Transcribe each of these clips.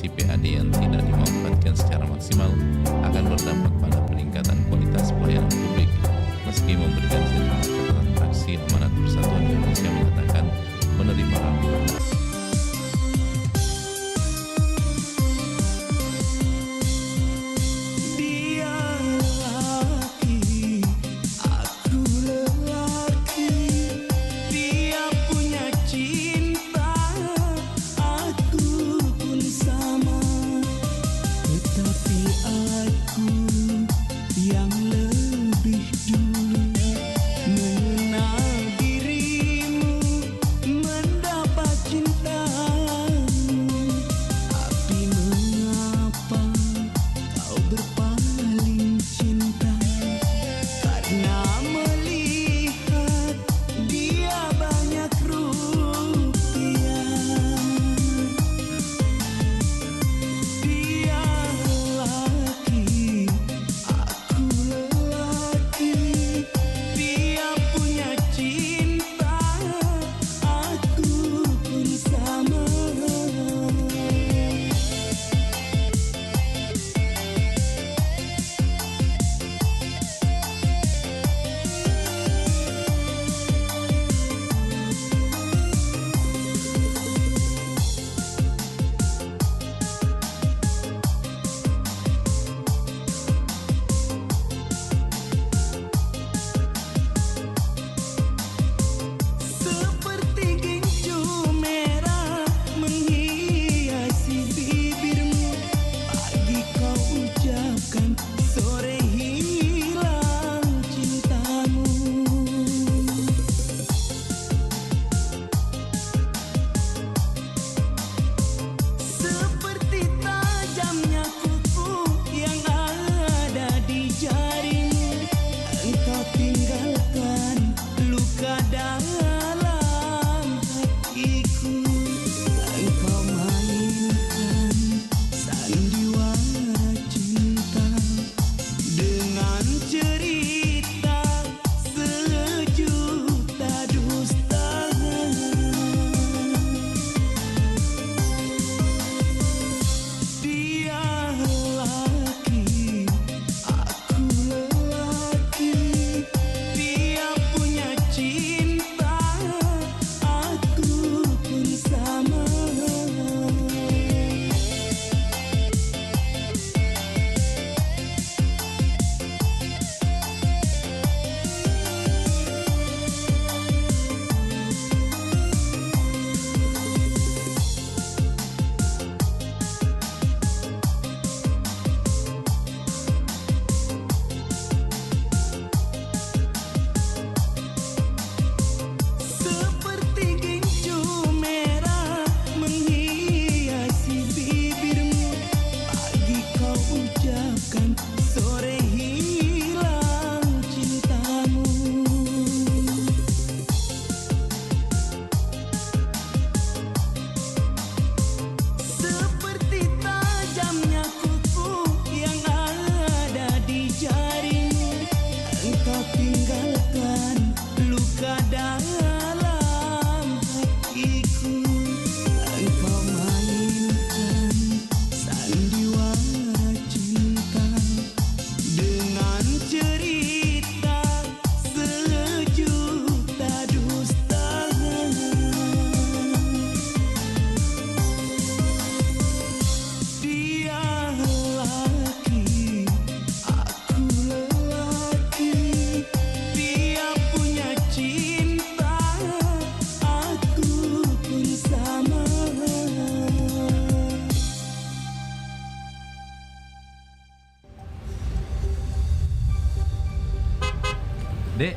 lokasi PAD yang tidak dimanfaatkan secara maksimal akan berdampak pada peningkatan kualitas pelayanan publik. Meski memberikan sejumlah catatan, Fraksi Amanat Persatuan Indonesia menyatakan menerima laporan.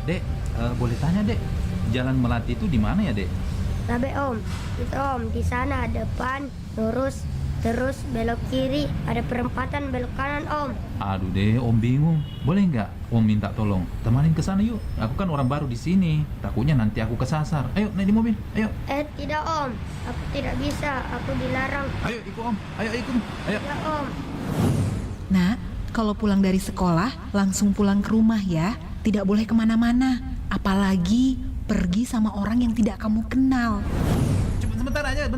Dek, boleh tanya dek, Jalan Melati itu di mana ya dek? Tabe om, itu om, di sana depan lurus, terus belok kiri, ada perempatan belok kanan om. Aduh deh, om bingung. Boleh nggak om minta tolong temanin ke sana yuk? Aku kan orang baru di sini. Takutnya nanti aku kesasar. Ayo naik di mobil, ayo. Tidak om, aku tidak bisa, aku dilarang. Ayo ikut om, ayo ikut, ayo. Ya om. Nak, kalau pulang dari sekolah langsung pulang ke rumah ya. Tidak boleh kemana-mana, apalagi pergi sama orang yang tidak kamu kenal. Cuma bentar aja.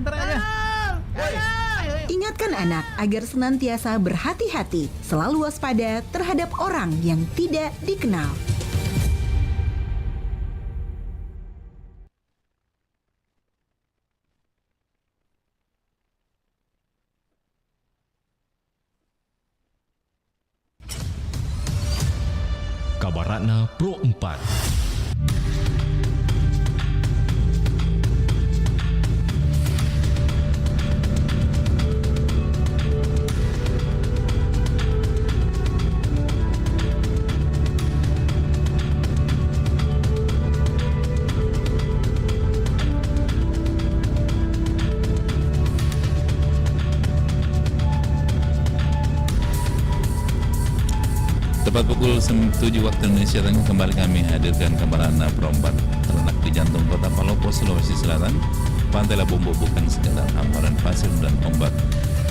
Ingatkan anak agar senantiasa berhati-hati, selalu waspada terhadap orang yang tidak dikenal. Kabaratna Pro 4. Tepat pukul 7 waktu Indonesia Tengah kembali kami hadirkan Kabaratna Pro 4. Terletak di jantung kota Palopo, Sulawesi Selatan, Pantai Labombo bukan sekadar hamparan pasir dan ombak.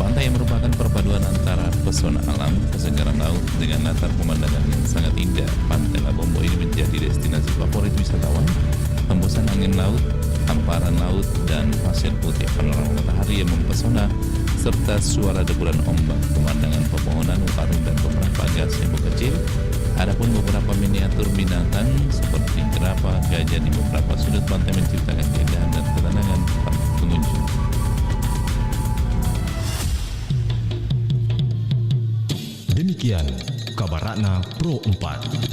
Pantai yang merupakan perpaduan antara pesona alam, kesegaran laut dengan latar pemandangan yang sangat indah. Pantai Labombo ini menjadi destinasi favorit wisatawan. Hembusan angin laut, hamparan laut, dan pasir putih, panorama matahari yang mempesona, serta suara deburan ombak, pemandangan pepohonan, warung, dan beberapa gazebo kecil. Adapun beberapa miniatur binatang seperti jerapah, gajah di beberapa sudut pantai menciptakan keindahan dan ketenangan bagi pengunjung. Demikian Kabaratna Pro 4.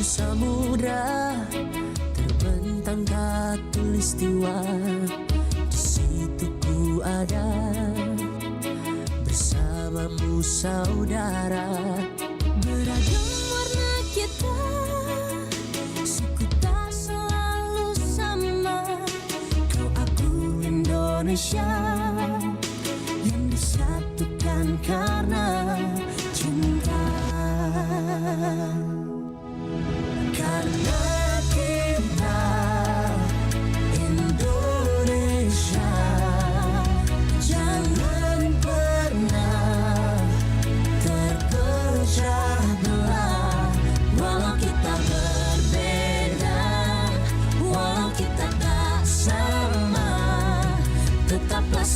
Samudra terbentang khatulistiwa, di situ ku ada bersamamu saudara. Beragam warna kita, suku tak selalu sama. Kau aku Indonesia yang disatukan karena cinta. Karena kita Indonesia, jangan pernah terpecah belah. Walau kita berbeda, walau kita tak sama, tetaplah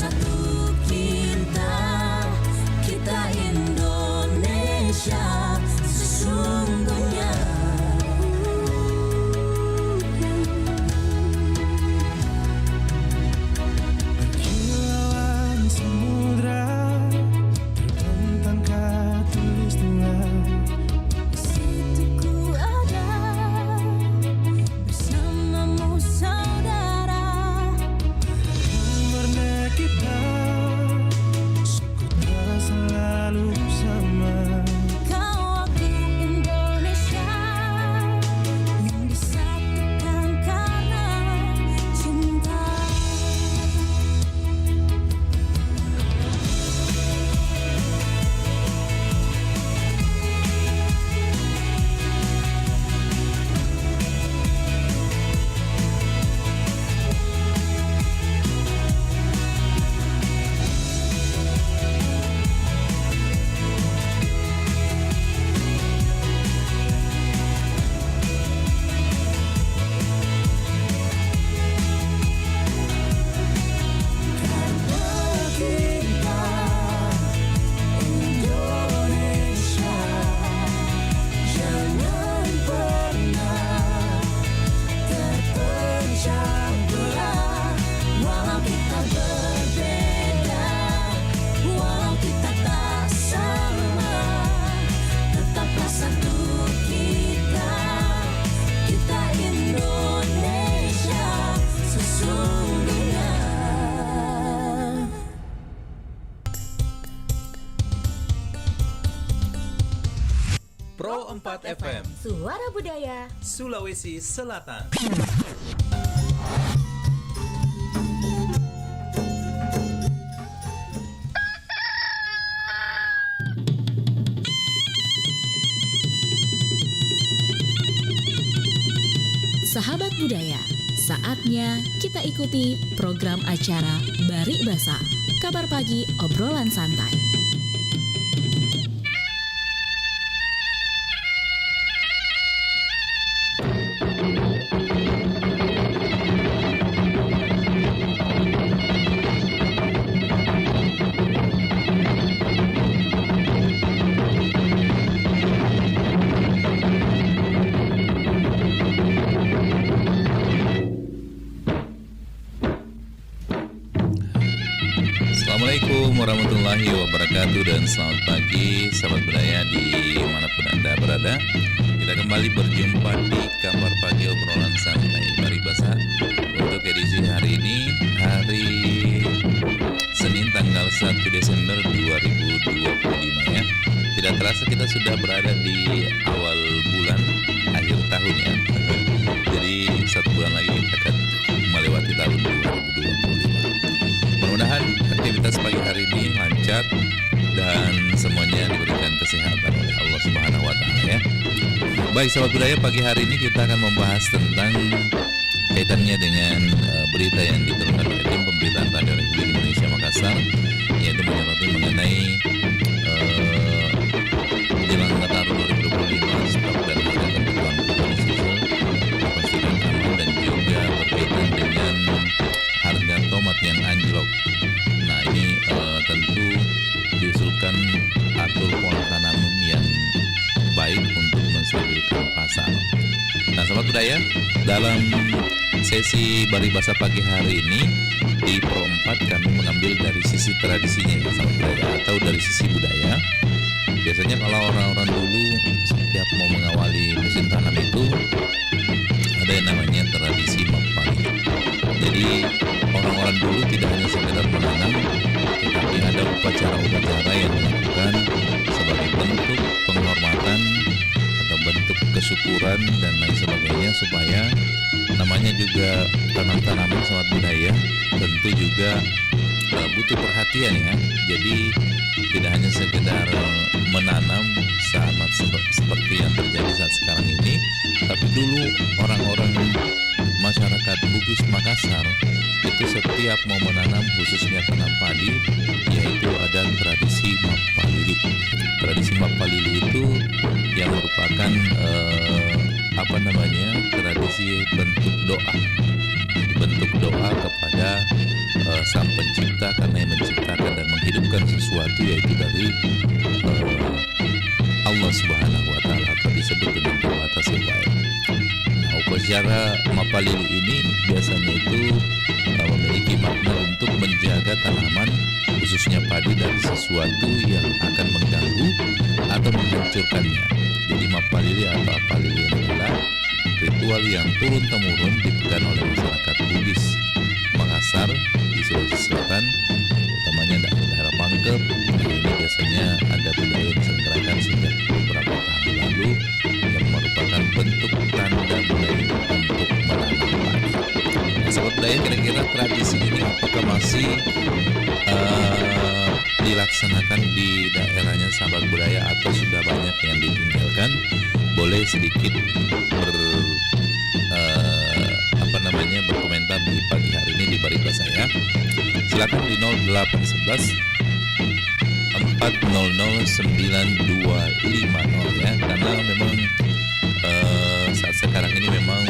104 FM Suara Budaya Sulawesi Selatan. Sahabat budaya, saatnya kita ikuti program acara Barik Basa, kabar pagi obrolan santai. Assalamualaikum warahmatullahi wabarakatuh dan selamat pagi sahabat budaya dimanapun Anda berada. Kita kembali berjumpa di kabar pagi obrolan santai Barik Basa untuk edisi hari ini, hari Senin tanggal 1 Desember 2025 ya. Tidak terasa kita sudah berada di awal bulan akhir tahun ya. Jadi 1 bulan lagi kita akan melewati tahun 2025. Mudah-mudahan aktivitas pagi hari ini lancar dan semuanya diberikan kesehatan oleh Allah Subhanahu wa taala ya. Baik sahabat budaya, pagi hari ini kita akan membahas tentang kaitannya dengan berita yang diturunkan oleh tim pemberitaan Radio Republik Indonesia Makassar, yaitu mengenai jelang Nataru 2025 stok dan harga kebutuhan pokok susu dipastikan aman, dan juga berkaitan dengan harga tomat yang anjlok. Nah ini tentu diusulkan atur pola tanam yang baik untuk menstabilkan pasar. Nah sahabat budaya, dalam sesi Barik Basa pagi hari ini di Pro 4 kami mengambil dari sisi tradisinya ya sahabat budaya, atau dari sisi budaya. Biasanya kalau orang-orang dulu setiap mau mengawali musim tanam itu ada yang namanya tradisi mempali. Jadi orang-orang dulu tidak hanya sekedar menanam, tetapi ada upacara-upacara yang dilakukan sebagai bentuk penghormatan atau bentuk kesyukuran dan lain sebagainya, supaya namanya juga tanam-tanaman sahabat budaya tentu juga butuh perhatian ya. Jadi tidak hanya sekedar menanam sama seperti yang terjadi saat sekarang ini, tapi dulu orang-orang masyarakat Bugis Makassar itu setiap mau menanam, khususnya tanam padi, yaitu ada tradisi Mapalili. Tradisi Mapalili itu yang merupakan tradisi bentuk doa. Bentuk doa kepada Sang Pencipta, karena yang menciptakan dan menghidupkan sesuatu yaitu dari Allah Subhanahu wa taala, atau disebut dengan doa atas yang baik. Nah, upacara Mapalili ini biasanya itu memiliki makna untuk menjaga tanaman, khususnya padi, dari sesuatu yang akan mengganggu atau menghancurkannya. Jadi Mapalili atau Apalili adalah ritual yang turun-temurun dipegang oleh masyarakat Bugis Makassar di Sulawesi Selatan, utamanya daerah Pangkep. Ini biasanya ada budaya yang diselenggarakan sejak beberapa tahun lalu, yang merupakan bentuk tanda mulai untuk menanam padi. Nah, sahabat budaya, kira-kira tradisi ini apakah masih dilaksanakan di daerahnya sahabat budaya, atau sudah banyak yang ditinggalkan? Boleh sedikit berkomentar di pagi hari ini di Barik Basa saya. Silakan di 0811 400 9250 ya, karena memang saat sekarang ini memang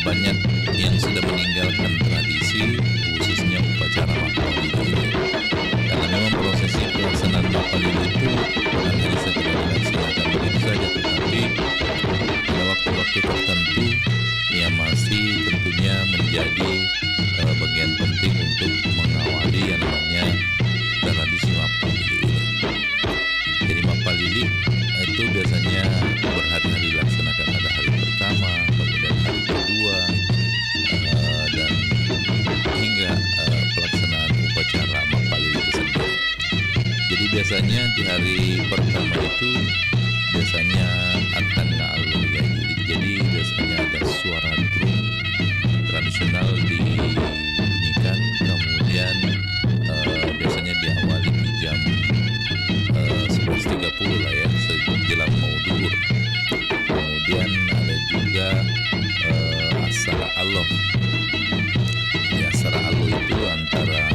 banyak yang sudah meninggalkan tradisi, khususnya upacara Mapalili ini. Karena memang prosesi pelaksanaan Mapalili itu bukan hanya sekedar dilaksanakan begitu saja, tetapi pada waktu-waktu tertentu yang masih tentunya menjadi bagian penting untuk mengawali yang namanya tradisi Mapalili ini. Jadi Mapalili itu biasanya berhari-hari dilaksanakan. Ada hari pertama, kemudian hari kedua, dan hingga pelaksanaan upacara Mapalili itu sendiri. Jadi biasanya di hari pertama itu biasanya akan lalu ya. Jadi biasanya ada suara drum tradisional dibunyikan, kemudian biasanya diawali di jam 11.30 lah ya, sejelang mau duhur. Kemudian ada juga asara Allah. Ya, asara Allah itu antara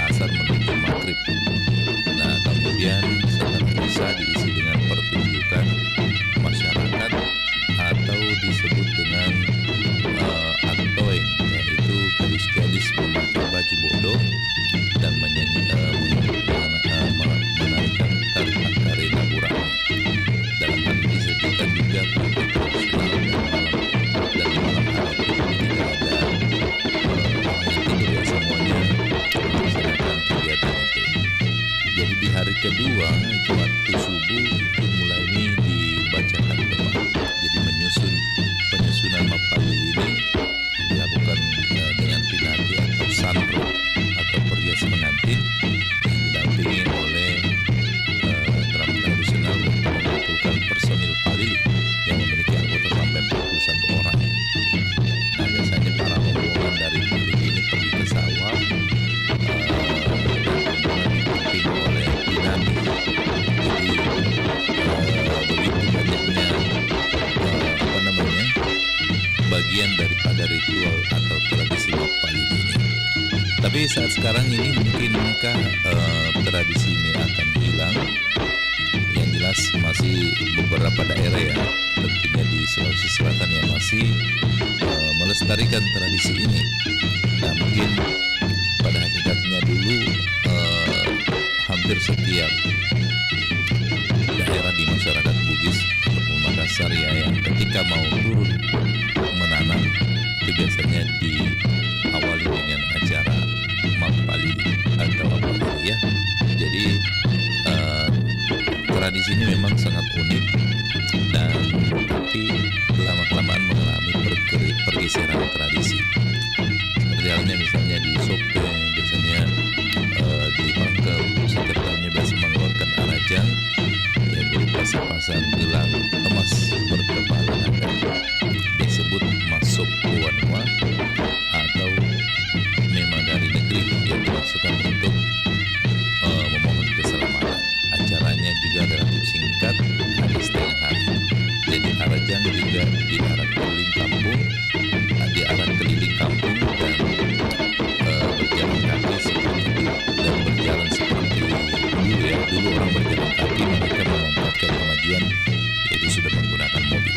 asar menuju maghrib. Nah, kemudian setelah bisa diisi dengan pertunjukan masyarakat atau disebut dengan aktoeng, yaitu gadis-gadis memakai baju bodoh dan menarikan tarian karena burang. Dalam hal ini disebutkan juga praktik tradisional dan malam hari ketika ada orang yang tidur ya, semuanya melaksanakan kegiatan itu. Jadi di hari kedua itu waktu subuh itu mulai ini dibacakan doa. Jadi penyusunan mapalil ini dilakukan dengan pinati atau sandro atau perias pengantin yang didampingi oleh drum tradisional untuk mengumpulkan personil palili yang memiliki anggota sampai 41 orang. Nah, biasanya para rombongan dari palili ini pergi ke sawah dipimpin oleh pinati. Jadi begitu banyaknya bagian daripada ritual atau tradisi mapalili ini. Tapi saat sekarang ini mungkinkah tradisi ini akan hilang? Yang jelas masih beberapa daerah ya, tentunya di Sulawesi Selatan yang masih melestarikan tradisi ini. Nah, mungkin pada hakikatnya dulu hampir setiap daerah di masyarakat Bugis ataupun Makassar ya, yang ketika mau turun menanam itu biasanya diawali dengan acara mapalili atau apalili ya. Jadi tradisi ini memang sangat unik, dan tapi lama-kelamaan mengalami pergeseran tradisi. Seperti halnya misalnya di Sopeng, biasanya di Bangka setiap tahunnya biasa mengeluarkan arajang yang berupa sepasang gelang emas bertebalan naga, disebut masuk wanwa atau memang dari negeri, yang dimaksudkan untuk memohon keselamatan. Acaranya juga relatif singkat, hanya setengah hari. Jadi arajang juga diarak keliling kampung dan berjalan kaki seperti itu, dan berjalan seperti dulu ya. Dulu orang berjalan kaki, mereka memanfaatkan kemajuan yaitu sudah menggunakan mobil.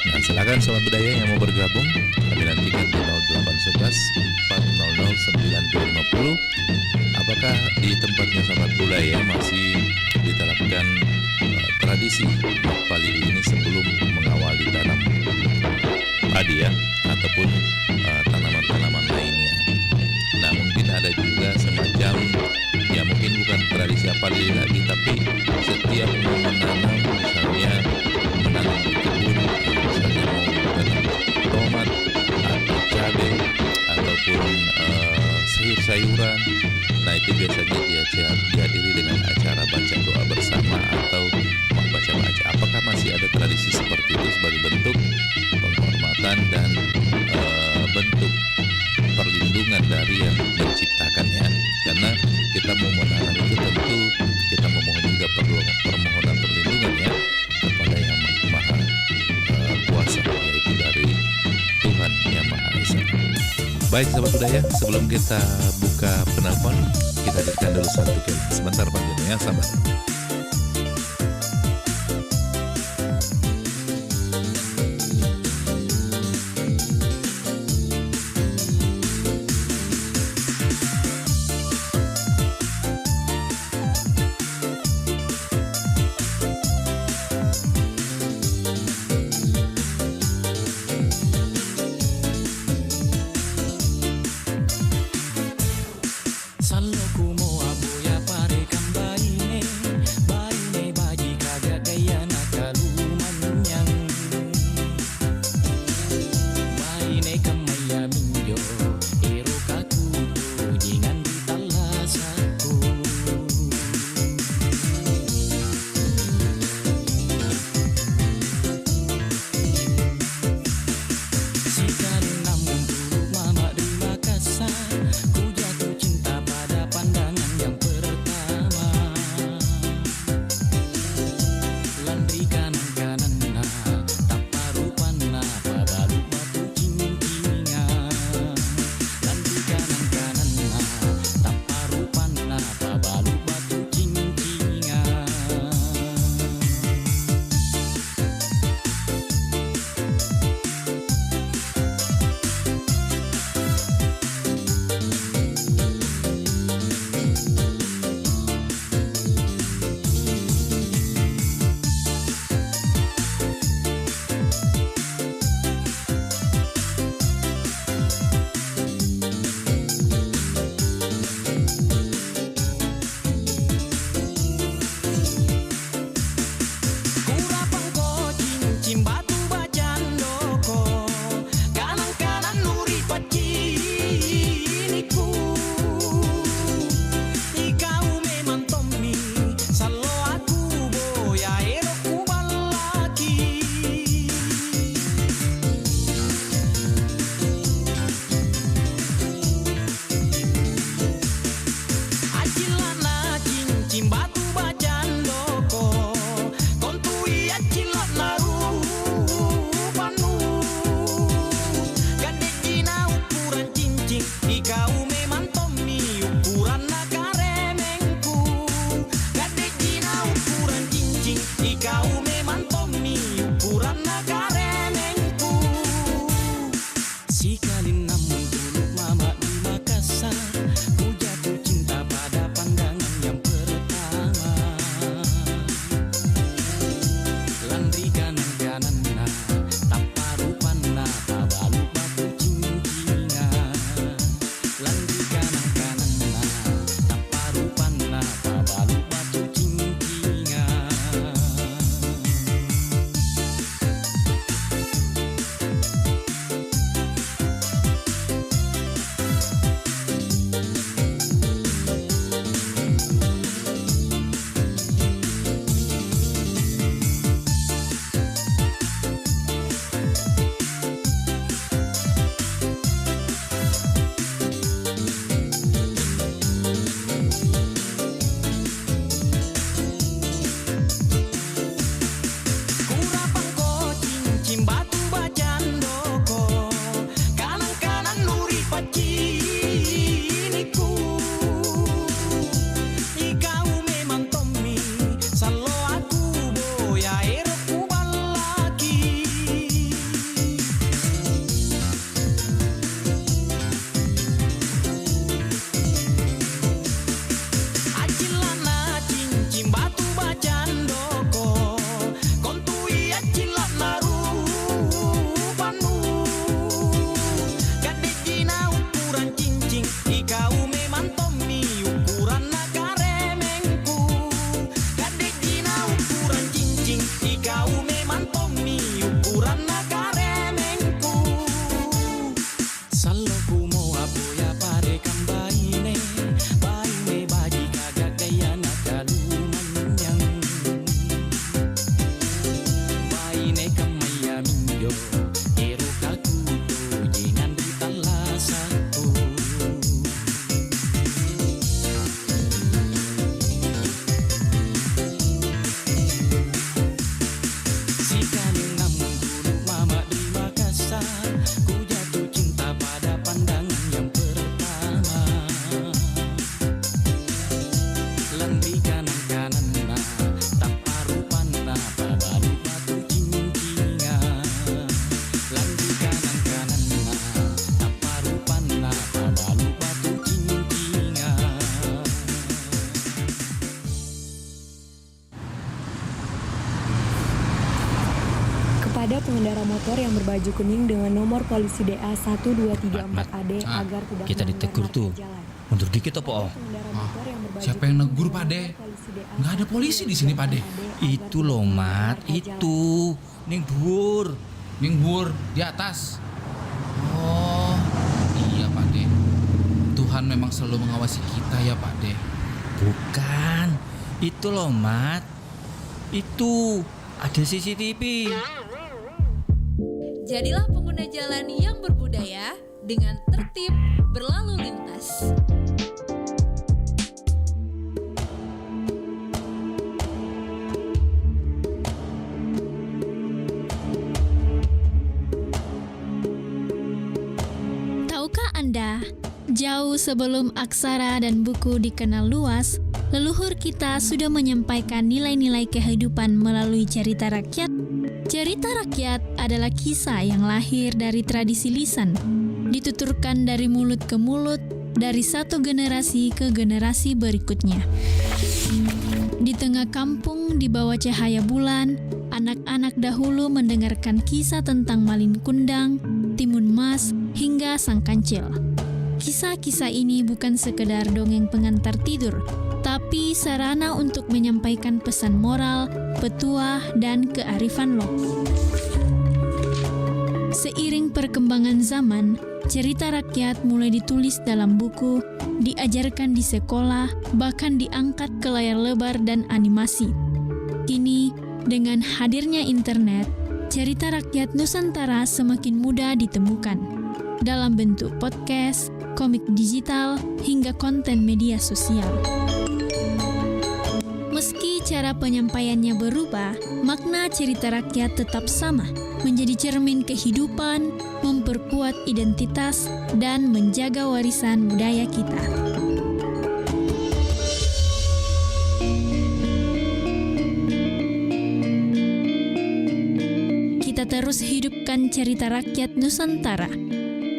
Nah, silakan sobat budaya yang mau bergabung, kami nantikan di 0811 400 9250. Apakah di tempatnya sobat budaya masih diterapkan tradisi mapalili ini sebelum mengawali tanam padi ya, ataupun tanaman-tanaman lainnya? Nah, mungkin ada juga semacam ya, mungkin bukan tradisi apalili lagi, tapi setiap mau menanam, misalnya menanam di kebun, misalnya mau menanam tomat atau cabai ataupun sayur-sayuran, nah itu biasanya dihadiri dengan acara baca doa bersama atau membaca-baca. Apakah masih ada tradisi seperti itu sebagai bentuk penghormatan dan bentuk perlindungan dari yang menciptakannya? Karena kita mau menanam itu tentu kita memohon juga permohonan perlindungan ya kepada yang maha kuasa, yaitu dari Tuhan yang Maha Esa. Baik sahabat budaya, sebelum kita buka penelpon, kita hadirkan dulu satu kali sebentar Pak Jono ya, sabar. Sallo como aboya pare kambaine Ada pengendara motor yang berbaju kuning dengan nomor polisi DA 1234AD agar tidak kita ditegur tuh. jalan. Mundur dikit apa oh? Pengendara motor yang berbaju Siapa yang negur, Pak De? Nggak ada polisi di sini, Pak De. Itu loh Mat, itu ning dhuwur. Ning Bur, di atas. Oh, iya Pak De. Tuhan memang selalu mengawasi kita ya Pak De. Bukan, itu loh Mat. Itu ada CCTV. Jadilah pengguna jalan yang berbudaya dengan tertib berlalu lintas. Tahukah Anda, jauh sebelum aksara dan buku dikenal luas, leluhur kita sudah menyampaikan nilai-nilai kehidupan melalui cerita rakyat. Cerita rakyat adalah kisah yang lahir dari tradisi lisan, dituturkan dari mulut ke mulut, dari satu generasi ke generasi berikutnya. Di tengah kampung di bawah cahaya bulan, anak-anak dahulu mendengarkan kisah tentang Malin Kundang, Timun Mas, hingga Sang Kancil. Kisah-kisah ini bukan sekedar dongeng pengantar tidur, tapi sarana untuk menyampaikan pesan moral, petuah, dan kearifan lokal. Seiring perkembangan zaman, cerita rakyat mulai ditulis dalam buku, diajarkan di sekolah, bahkan diangkat ke layar lebar dan animasi. Kini, dengan hadirnya internet, cerita rakyat Nusantara semakin mudah ditemukan dalam bentuk podcast, komik digital, hingga konten media sosial. Meski cara penyampaiannya berubah, makna cerita rakyat tetap sama, menjadi cermin kehidupan, memperkuat identitas, dan menjaga warisan budaya kita. Kita terus hidupkan cerita rakyat Nusantara,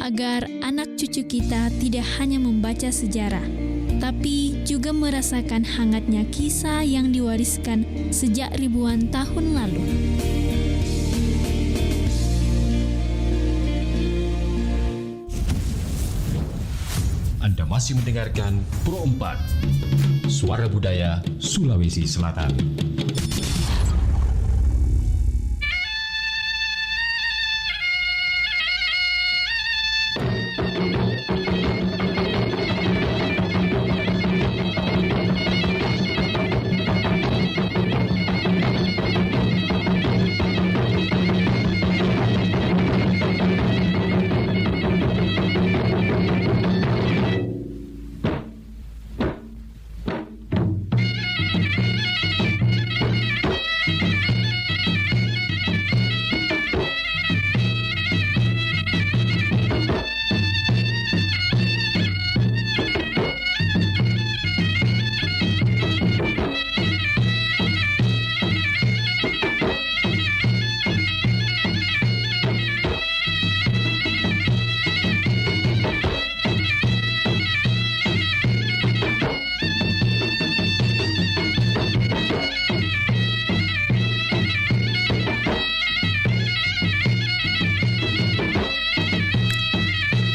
agar anak cucu kita tidak hanya membaca sejarah, tapi juga merasakan hangatnya kisah yang diwariskan sejak ribuan tahun lalu. Anda masih mendengarkan Pro 4, Suara Budaya Sulawesi Selatan.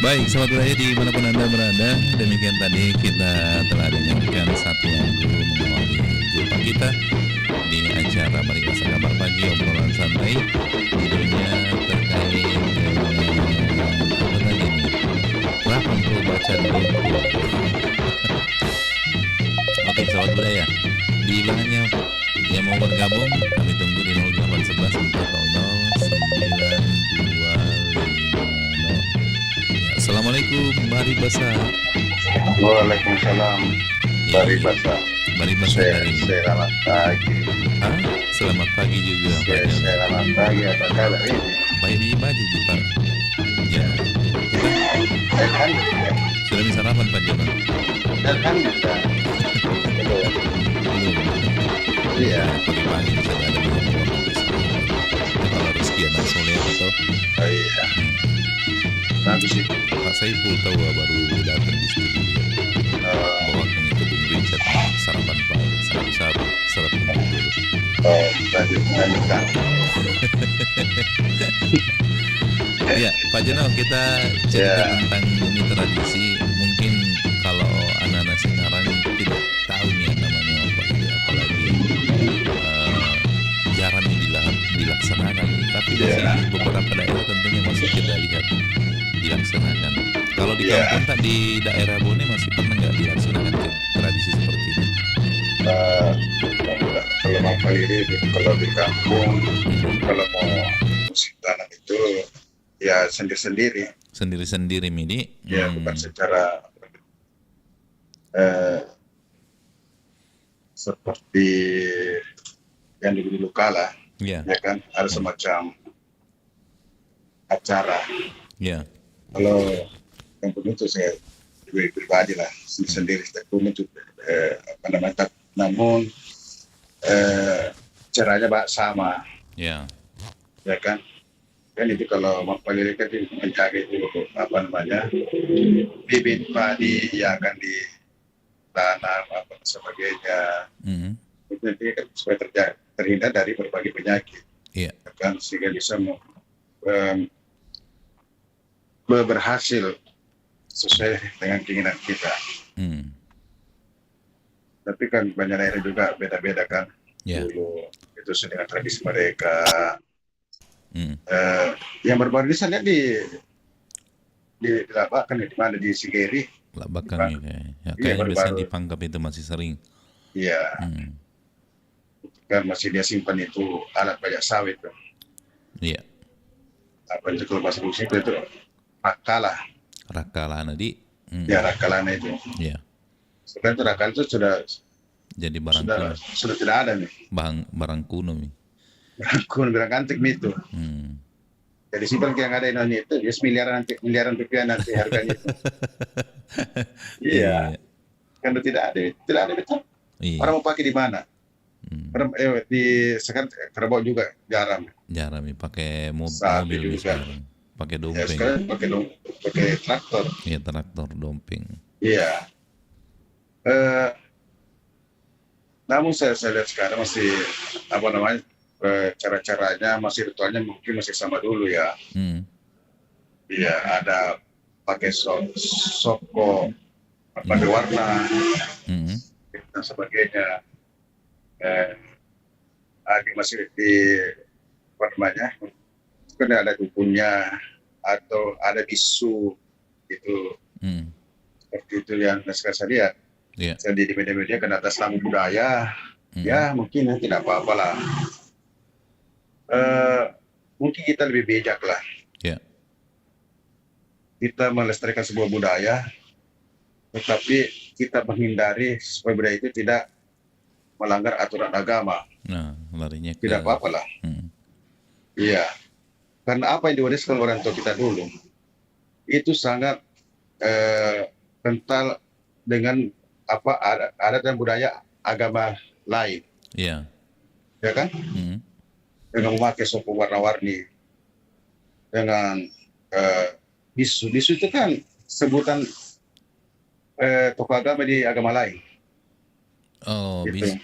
Baik, sahabat budaya dimanapun Anda berada, demikian tadi kita telah menyanyikan satu lagu mengawali jumpa kita di acara Mari Bahasa Kabar Pagi, obrolan santai judulnya terkait dengan apa tadi nih? 80 bacaan buku. Oke, sahabat budaya, di bahannya yang mau bergabung kami tunggu di 0811 400 9250. Assalamualaikum, Bari Basa. Waalaikumsalam, Bari Basa. Bari Basa dari Selamat pagi. Hah? Selamat pagi juga, Pak Jono. Selamat pagi, apa kabar ini? Baik di baju, Pak. Ya. Alhamdulillah. Sudah bisa sarapan, Pak Jono? Alhamdulillah. Iya. Pagi-pagi bisa ada yang ngomong di sini. Kalau rezeki anak soleh atau? Oh iya. Bagus sih. Pak Saiful tahu baru datang di studio. Bawa itu Bung Richard sarapan pagi, sarapan dulu. Oh, bagus, lanjutkan. Ya, Pak Jono, kita cerita tentang ini tradisi. Mungkin kalau anak-anak sekarang tidak tahu nih yang namanya apa itu, apalagi jarang dilaksanakan. Tapi di beberapa daerah tentunya masih kita lihat dilaksanakan. Kalau di kampung tak di daerah Bone masih pernah nggak dilaksanakan tradisi seperti itu? Kalau apa ini, kalau di kampung, kalau mau musik tanam itu ya sendiri-sendiri. Sendiri-sendiri, Midi. Ya, bukan secara seperti yang dulu kalah. Ya kan, ada semacam acara. Ya. Kalau kampung itu saya pribadi lah sendiri itu namun caranya sama. Ya kan itu kalau mempelajari kan mencari itu bibit padi yang akan ditanam apa sebagainya. Itu nanti kan supaya terhindar dari berbagai penyakit. Kan sehingga bisa berhasil sesuai dengan keinginan kita. Tapi kan banyak daerah juga beda-beda kan. Dulu itu sesuai dengan tradisi mereka. Yang baru-baru ini saya lihat di Labakan di mana di Sigeri. Labakan ya. Kayaknya biasanya di Pangkep itu masih sering. Iya. Kan masih dia simpan itu alat banyak sawit tuh. Iya. Apa itu kalau bahasa musik itu rakalah. Rakalah nadi. Ya rakalah itu. Iya. Sekarang itu rakalah itu sudah jadi barang kuno. Sudah tidak ada nih. Barang kuno nih. Barang kuno, barang antik itu. Jadi simpan yang ada ini itu, ya miliaran rupiah nanti harganya itu. Iya. Kan tidak ada betul. Orang mau pakai di mana? Sekarang kerbau juga jarang pakai mobil sekarang, pakai dompeng. Sekarang pakai traktor. Iya, traktor dompeng. Iya. Namun saya lihat sekarang masih cara-caranya masih ritualnya mungkin masih sama dulu ya. Iya, ada pakai soko berwarna dan sebagainya. Masih di kan ada dukunnya atau ada bisu gitu. Seperti itu yang sekarang saya lihat. Jadi di media-media kan atas nama budaya, ya mungkin tidak apa-apa lah. Mungkin kita lebih bijak lah. Kita melestarikan sebuah budaya, tetapi kita menghindari supaya budaya itu tidak melanggar aturan agama. Nah, larinya ke... Tidak apa-apa lah. Iya. Karena apa yang diwariskan orang tua kita dulu, itu sangat kental dengan adat dan budaya agama lain. Iya. Ya kan? Dengan memakai soko warna-warni, dengan bisu. Bisu itu kan sebutan tokoh agama di agama lain. Oh, gitu.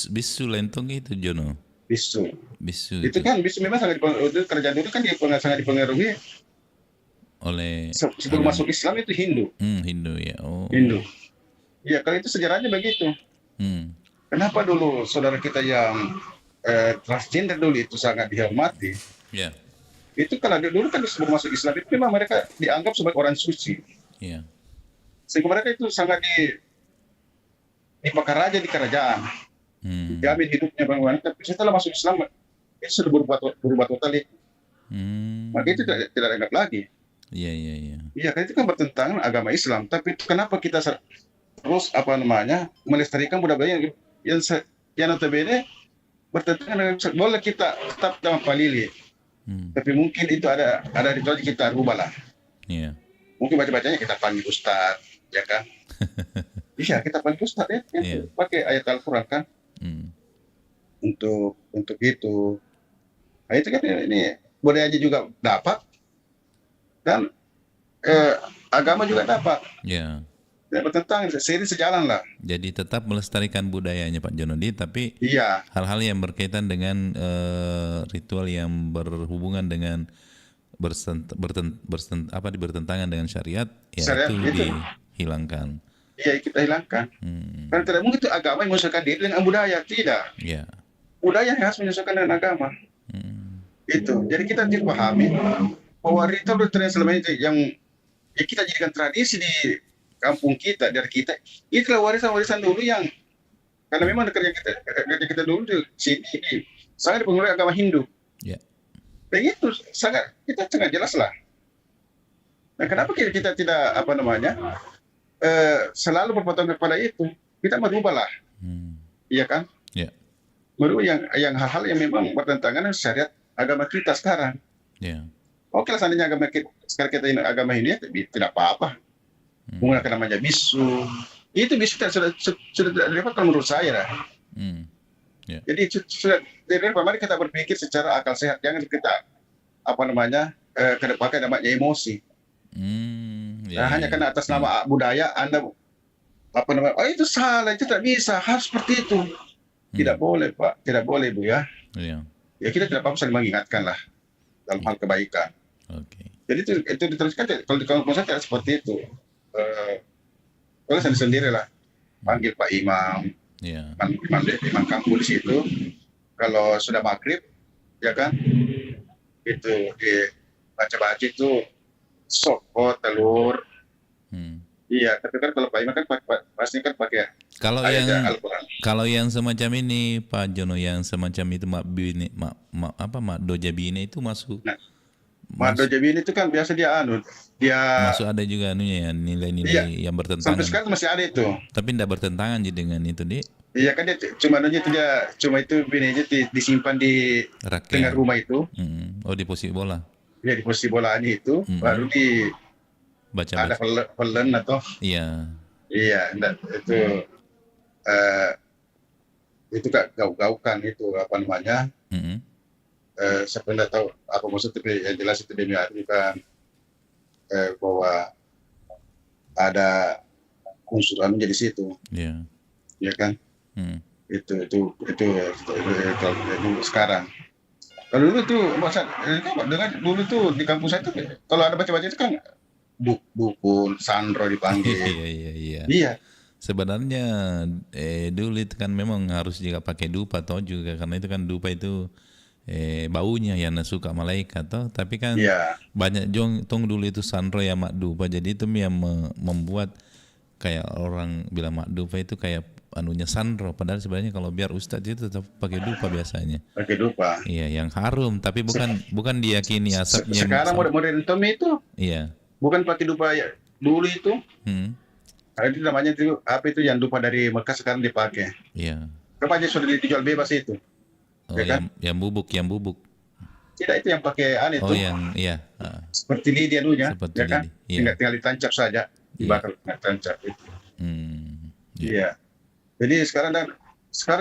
Bisu lentong itu Jono. Bisu. Itu kan bisu memang sangat kerajaan dulu kan sangat dipengaruhi oleh sebelum masuk Islam itu Hindu. Hindu ya. Oh. Hindu. Iya, kalau itu sejarahnya begitu. Kenapa dulu saudara kita yang transgender dulu itu sangat dihormati? Ya. Itu kalau dulu kan sebelum masuk Islam itu memang mereka dianggap sebagai orang suci. Iya. Sehingga mereka itu sangat dipakai raja di kerajaan, dijamin hidupnya bagaimana. Tapi setelah masuk Islam, itu sudah berubah total itu. Maka itu tidak dianggap lagi. Iya. Iya, kan itu kan bertentangan agama Islam. Tapi kenapa kita terus melestarikan budaya yang notabene bertentangan dengan Islam? Boleh kita tetap tanpa lili, tapi mungkin itu ada ritual kita rubah lah. Iya. Mungkin baca-bacanya kita panggil ustaz, ya kan? Iya, kita panggil ustaz ya, pakai ayat Al-Quran kan, untuk itu. Nah, itu kan ini budaya juga dapat dan agama juga dapat. Ya. Ya, bertentangan, seiring sejalan lah. Jadi tetap melestarikan budayanya Pak Jonodi, tapi hal-hal yang berkaitan dengan ritual yang berhubungan dengan bertentangan dengan syariat, ya Syariat itu itu. dihilangkan. Iya, kita hilangkan. Karena tidak mungkin itu agama yang menyesuaikan diri dengan budaya, tidak. Ya. Budaya yang harus menyesuaikan dengan agama. Itu. Jadi kita dipahami bahwa ritual selama ini yang ya kita jadikan tradisi di kampung kita, dari kita, itulah warisan-warisan dulu yang karena memang kerja kita dulu di sini ini sangat dipengaruhi agama Hindu. Ya. Dan itu kita sangat jelas lah. Nah, kenapa kita tidak selalu berpotongan kepada itu? Kita merubah lah, iya kan? Ya. Merubah yang hal-hal yang memang bertentangan dengan syariat agama kita sekarang. Ya. Oke lah, seandainya sekarang kita ini agama Hindu, ya tidak apa-apa. Menggunakan namanya bisu. Itu bisu sudah tidak relevan kalau menurut saya lah. Ya. Jadi sudah dari mari kita berpikir secara akal sehat, jangan kita pakai namanya emosi. Hanya karena atas nama budaya Anda itu salah, itu tidak bisa, harus seperti itu. Tidak boleh, Pak, tidak boleh, Bu, ya. Ya kita tidak apa-apa saling mengingatkan lah dalam hal kebaikan. Jadi itu diteruskan kalau di kampung saya tidak seperti itu. Oleh sendiri lah, panggil Pak Imam, imam kampung di situ. Kalau sudah maghrib, ya kan, itu baca-baca itu sop, telur. Iya, tapi kan kalau Pak Imam kan pasti kan pakai kalau yang semacam ini Pak Jono, yang semacam itu Mak Dojabine itu masuk. Mak Dojabine itu kan biasa dia masuk, ada juga anunya ya, nilai-nilai yang bertentangan. Sampai sekarang masih ada itu. Tapi tidak bertentangan dengan itu, Dik. Iya kan, dia cuma itu binanya disimpan di tengah rumah itu. Oh, di posisi bola. Ya, di posisi bolanya itu baru baca. Ada pelen atau iya, itu gauk-gaukan itu saya tidak tahu apa maksud, tapi yang jelas itu dia mengartikan bahwa ada unsur anu jadi situ. Iya kan? Itu sekarang. Kalau dulu tuh dulu tuh di kampus saya tuh kalau ada baca-baca itu kan buku Sandro dipanggil. Iya. Sebenarnya dulu itu kan memang harus juga pakai dupa toh juga, karena itu kan dupa itu baunya yang suka malaikat toh. Tapi kan banyak tong dulu itu Sandro ya mak dupa, jadi itu yang membuat kayak orang bilang mak dupa itu kayak anunya Sandro, padahal sebenarnya kalau biar ustadz itu tetap pakai dupa biasanya. Pakai dupa. Iya, yang harum, tapi bukan diyakini asapnya. Sekarang modern Tommy itu. Iya. Bukan pakai dupa ya dulu itu. Karena itu namanya itu apa itu yang dupa dari Mekah sekarang dipakai. Iya. Rupanya sudah dijual bebas itu. Oh, ya kan? yang bubuk. Tidak, itu yang pakai aneh itu. Oh, yang iya. Seperti lidi anunya, seperti ya kan? Tinggal ditancap saja, dibakar tancap itu. Iya. Jadi sekarang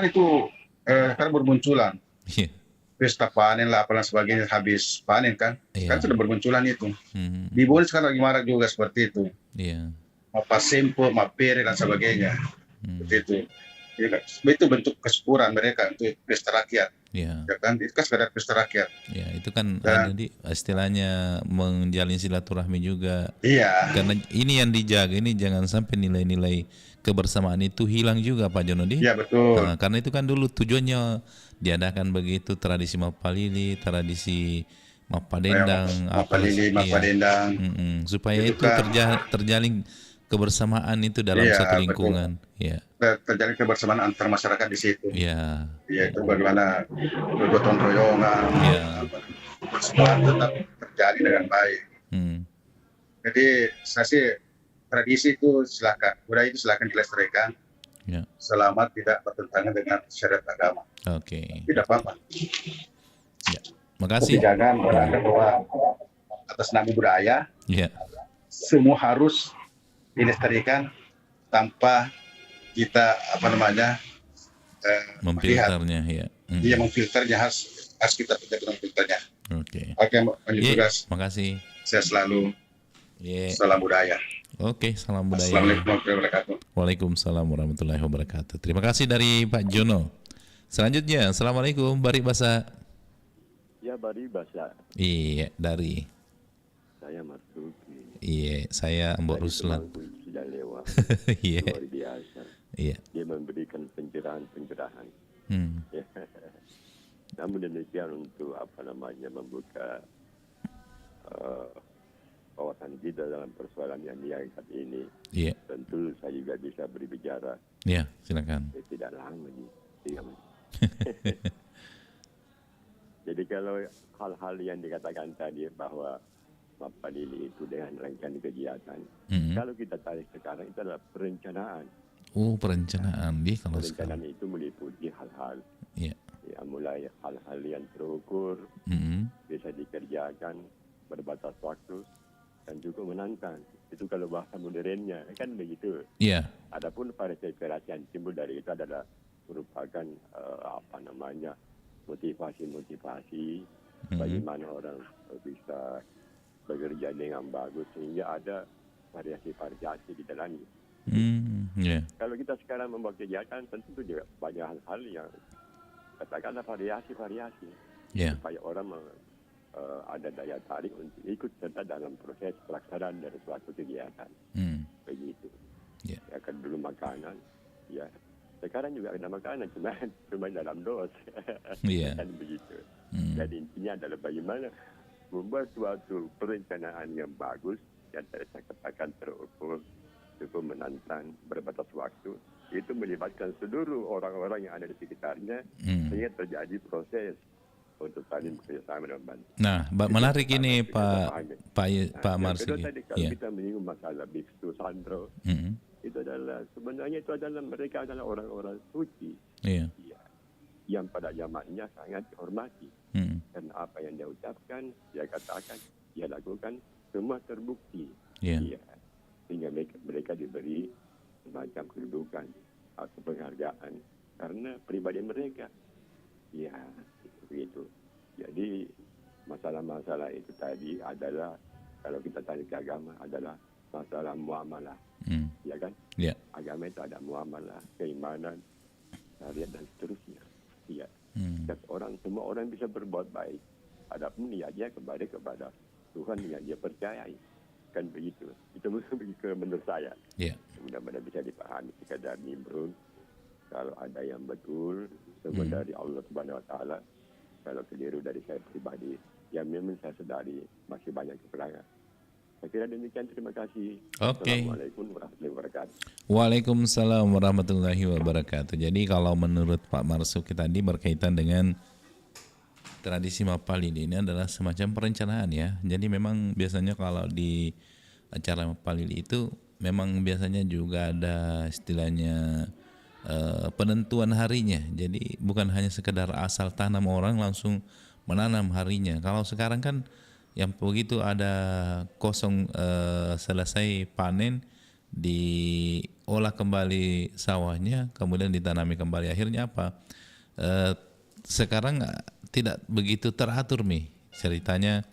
itu sekarang bermunculan. Pesta panen lah, apalah sebagainya, habis panen kan, kan sudah bermunculan itu. Di Bone sekarang lagi marak juga seperti itu. Apa sempo, mapere dan sebagainya. Seperti itu. Ya, itu bentuk kesyukuran mereka untuk pesta rakyat. Ya kan, itu kan sekadar pesta rakyat. Ya, itu kan jadi istilahnya menjalin silaturahmi juga. Iya. Karena ini yang dijaga, ini jangan sampai nilai-nilai kebersamaan itu hilang juga Pak Jonodi. Iya, betul. Nah, karena itu kan dulu tujuannya diadakan begitu, tradisi Mapalili, tradisi Mapadendang, Mapadendang, supaya itu terjalin kebersamaan itu dalam satu lingkungan. Ya. Terjalin kebersamaan antar masyarakat di situ. Iya. Ya, itu bagaimana gotong royongan. Iya. Tetap terjadi dengan baik. Jadi saya sih tradisi itu silakan, budaya itu silakan dilestarikan. Ya. Selama tidak bertentangan dengan syariat agama. Tidak apa-apa. Ya. Makasih. Tapi jangan berangkat bahwa atas nama budaya, semua harus dilestarikan tanpa kita memfilternya, ya. Iya, memfilternya harus kita memfilternya. Oke, lanjut tugas. Makasih. Saya selalu. Salam budaya. Oke, salam budaya. Assalamualaikum warahmatullahi wabarakatuh. Waalaikumsalam warahmatullahi wabarakatuh. Terima kasih dari Pak Jono. Selanjutnya, assalamualaikum, Bari Basa. Ya, Bari Basa. Iya, dari. Saya Marzuki. Iya, saya Mbok Tadi Ruslan. temanku itu sudah lewat. Iya. Luar biasa. Iya. Dia memberikan pencerahan. Ya. Namun demikian untuk membuka wawasan kita dalam persoalan yang diangkat ini. Iya. Tentu saya juga bisa berbicara. Iya, silakan. Tidak lama nih. 3 menit. Jadi kalau hal-hal yang dikatakan tadi bahwa Mapalili itu dengan rangkaian kegiatan, kalau kita tarik sekarang itu adalah perencanaan. Oh, perencanaan. Kalau perencanaan itu meliputi hal-hal. Iya. Ya, mulai hal-hal yang terukur, bisa dikerjakan berbatas waktu dan juga menantang. Itu kalau bahasa modernnya kan begitu. Iya. Adapun variasi yang timbul dari itu adalah merupakan motivasi bagaimana orang bisa bekerja dengan bagus sehingga ada variasi-variasi di dalamnya. Kalau kita sekarang membuat kegiatan tentu juga banyak hal-hal yang katakanlah variasi-variasi supaya orang ada daya tarik untuk ikut serta dalam proses pelaksanaan dari suatu kegiatan. Begitu. Ya kan dulu makanan, ya sekarang juga ada makanan cuma dalam dos. Kan begitu. Jadi intinya adalah bagaimana membuat suatu perencanaan yang bagus yang saya katakan terukur, cukup menantang, berbatas waktu. Itu melibatkan seluruh orang-orang yang ada di sekitarnya sehingga terjadi proses untuk saling bekerjasama dan membantu. Nah, menarik ini Pak Marsi. Kedua tadi kalau kita menyinggung masalah biksu sandro, itu adalah sebenarnya mereka adalah orang-orang suci. Iya. Yang pada zamannya sangat dihormati. Dan apa yang dia ucapkan, dia katakan, dia lakukan, semua terbukti. Iya. Sehingga mereka diberi semacam kedudukan atau penghargaan karena pribadi mereka. Ya, begitu. Jadi masalah-masalah itu tadi adalah kalau kita tarik ke agama adalah masalah muamalah. Ya kan? Yeah. Agama itu ada muamalah, keimanan, syariat dan seterusnya. Iya. Semua orang bisa berbuat baik. Adapun niatnya kepada Tuhan yang dia percayai. Kan begitu. Itu menurut saya. Yeah. Mudah-mudahan bisa dipahami sekadar nimbrung. Kalau ada yang betul, semua dari Allah Subhanahu Wa Taala. Kalau keliru dari saya pribadi, yang memang saya sedari masih banyak kekurangan. Saya kira demikian, terima kasih. Oke. Assalamualaikum warahmatullahi wabarakatuh. Waalaikumsalam warahmatullahi wabarakatuh. Jadi kalau menurut Pak Marzuki tadi berkaitan dengan tradisi Mapalili ini adalah semacam perencanaan ya. Jadi memang biasanya kalau di acara Mapalili itu memang biasanya juga ada istilahnya penentuan harinya. Jadi bukan hanya sekedar asal tanam orang langsung menanam harinya. Kalau sekarang kan yang begitu ada selesai panen diolah kembali sawahnya kemudian ditanami kembali, akhirnya apa? Sekarang tidak begitu teratur ceritanya.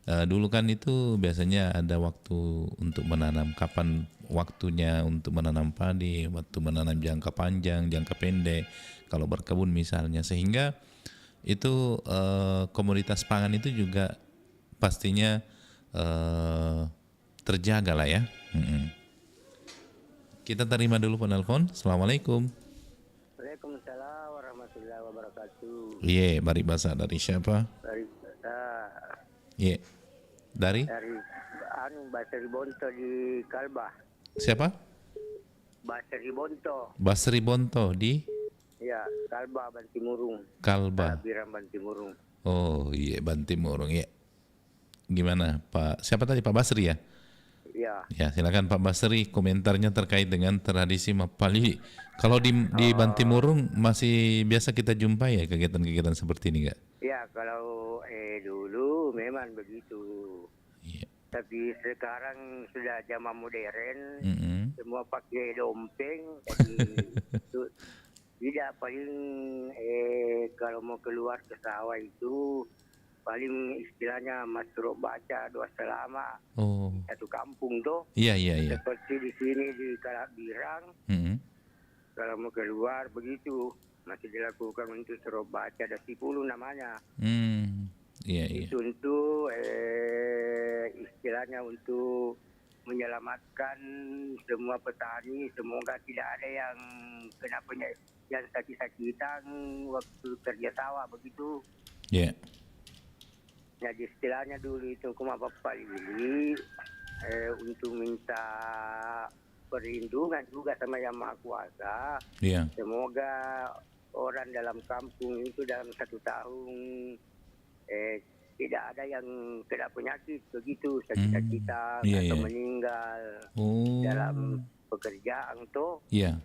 Dulu kan itu biasanya ada waktu untuk menanam, kapan waktunya untuk menanam padi, waktu menanam jangka panjang, jangka pendek kalau berkebun misalnya, sehingga itu komoditas pangan itu juga pastinya terjaga lah ya. Kita terima dulu penelpon. Assalamualaikum. Waalaikumsalam warahmatullahi wabarakatuh. Iya, Bari Basa dari siapa? Dari Iya. Dari Basri Bonto di Kalbah. Siapa? Basri Bonto. Basri Bonto di? Ya, Kalbah Bantimurung. Kalbah. Biram Bantimurung. Oh iya, Bantimurung ya. Gimana Pak? Siapa tadi, Pak Basri ya? Ya. Ya, silakan Pak Basri komentarnya terkait dengan tradisi Mapalili. Kalau di Bantimurung masih biasa kita jumpai ya kegiatan-kegiatan seperti ini enggak? Ya, kalau dulu memang begitu. Iya. Tapi sekarang sudah zaman modern, semua pakai dompeng, jadi tidak paling kalau mau keluar ke sawah itu paling istilahnya masuk baca doa selama satu kampung tuh. Iya. Seperti di sini di Kalabirang, kalau mau keluar begitu masih dilakukan untuk suruh baca ada 10 namanya. Iya. Itu untuk istilahnya untuk menyelamatkan semua petani. Semoga tidak ada yang kena penyakit, yang sakit-sakitan waktu kerja sawah begitu. Ya. Jadi istilahnya dulu itu kuma Bapak ini untuk minta perlindungan juga sama Yang Maha Kuasa. Iya. Semoga orang dalam kampung itu dalam 1 tahun tidak ada yang kena penyakit begitu, sakit-sakitan atau meninggal dalam pekerjaan tuh. Iya.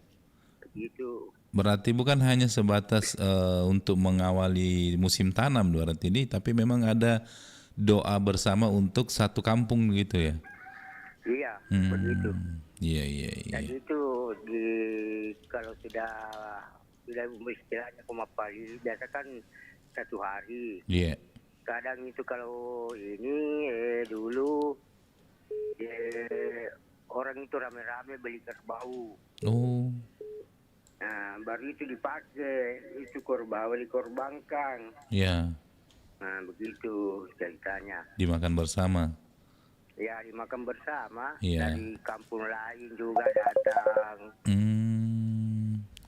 Begitu. Berarti bukan hanya sebatas untuk mengawali musim tanam berarti ini, tapi memang ada doa bersama untuk satu kampung gitu ya? Iya, begitu. Iya. Dan itu kalau sudah istilahnya kumapali, biasa kan 1 hari. Iya. Kadang itu kalau ini dulu orang itu rame-rame beli kerbau. Oh. Nah, baru itu dipakai, itu dikorbankan. Ya. Nah, begitu ceritanya. Dimakan bersama. Ya, dimakan bersama. Ya. Dari kampung lain juga datang.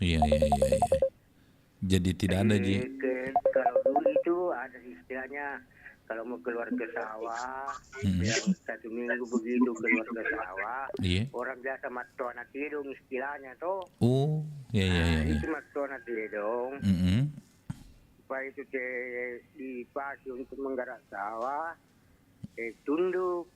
Iya. Jadi tidak ada kalau dulu itu ada istilahnya kalau mau keluar ke sawah, yang 1 minggu begitu keluar ke sawah, orang biasa matona tidung istilahnya tuh. Oh, iya. Itu matona tidung. Supaya itu dipakai untuk menggarap sawah, tunduk,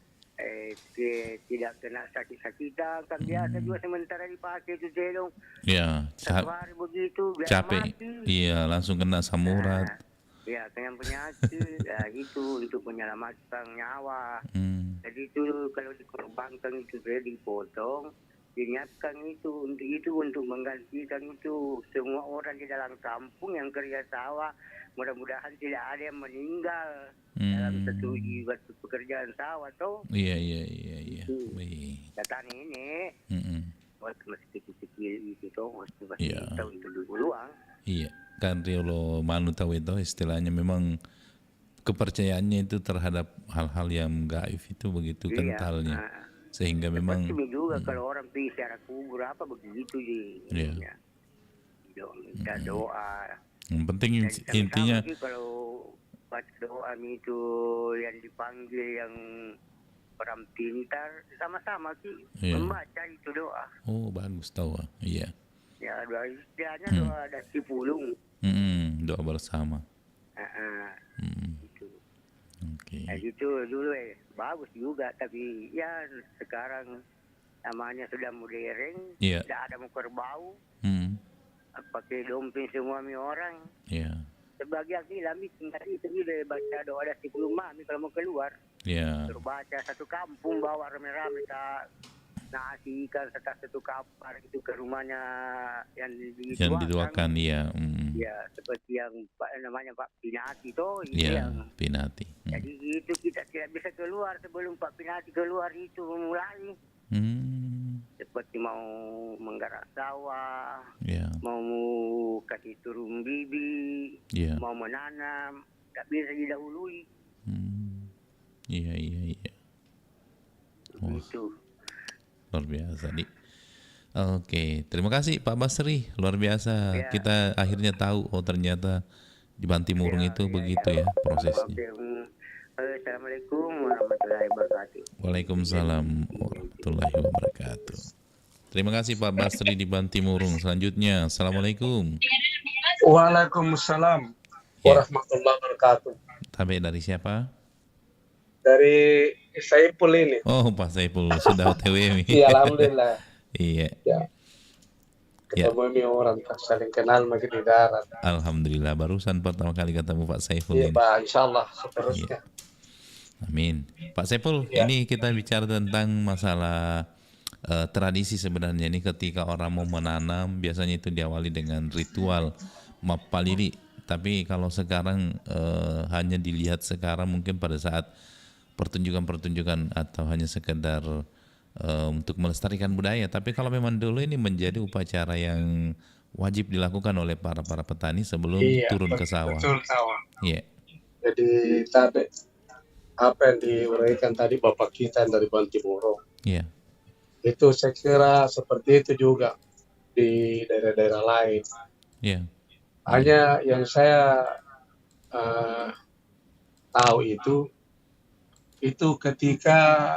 tidak kena sakit-sakitan. Kan biasa juga sementara dipakai itu tidung. Iya. 1 hari begitu, biar capek. mati. Iya, langsung kena samurat. Ya, kena penyakit, ya itu untuk menyelamatkan nyawa. Jadi itu kalau dikorbankan itu dia dipotong, diniatkan itu untuk menggantikan itu semua orang di dalam kampung yang kerja sawah. Mudah-mudahan tidak ada yang meninggal dalam satu pekerjaan sawah tuh. Iya. Datang ini, waktu masih kecil-kecil itu tuh, masih tahu itu dulu luang. Iya. Kan kalau manu tahu itu istilahnya memang kepercayaannya itu terhadap hal-hal yang gaib itu begitu kentalnya, sehingga memang juga kalau orang pergi secara kubur apa begitu Iya. Minta doa. Yang penting intinya kalau baca doa itu yang dipanggil yang orang pintar sama-sama membaca itu doa. Oh, bagus tahu. Iya. Ya, doa istilahnya doa dasi pulung. Doa bersama. Gitu. Oke. Gitu dulu bagus juga, tapi ya sekarang namanya sudah modern, tidak ada mau kerbau, pakai dompet semua orang. Iya. Sebagian hilang tinggal itu dia baca doa dasi pulung mami kalau mau keluar. Iya. Terbaca 1 kampung bawa rame-rame nasi ikan serta 1 kapal itu ke rumahnya yang dituakan ya. Ya, seperti yang namanya Pak Pinati itu. Iya, Pinati. Jadi itu kita tidak bisa keluar sebelum Pak Pinati keluar itu mulai. Seperti mau menggarap sawah, mau kasih turun bibi, mau menanam, tak bisa didahului. Iya. Itu. Luar biasa nih. Oke, terima kasih Pak Basri, luar biasa. Kita akhirnya tahu ternyata di Bantimurung itu begitu ya prosesnya. Assalamualaikum warahmatullahi wabarakatuh. Waalaikumsalam warahmatullahi wabarakatuh. Terima kasih Pak Basri di Bantimurung. Selanjutnya, Assalamualaikum. Waalaikumsalam warahmatullahi wabarakatuh. Sampai dari siapa? Dari Saiful ini. Oh, Pak Saiful sudah OTW. Iya, alhamdulillah. Iya. Ketemu orang saling kenal makin di darat. Alhamdulillah, barusan pertama kali ketemu Pak Saiful. Iya, Pak, insyaallah seterusnya. Amin. Pak Saiful, ini kita bicara tentang masalah tradisi sebenarnya ini ketika orang mau menanam biasanya itu diawali dengan ritual mapalili. Tapi kalau sekarang hanya dilihat sekarang mungkin pada saat pertunjukan-pertunjukan atau hanya sekedar untuk melestarikan budaya. Tapi kalau memang dulu ini menjadi upacara yang wajib dilakukan oleh para petani sebelum turun ke sawah. Betul, sawah. Iya. Jadi tadi apa yang diuraikan tadi Bapak kita yang dari Bantimurung. Iya. Itu saya kira seperti itu juga di daerah-daerah lain. Iya. Hanya yang saya tahu itu ketika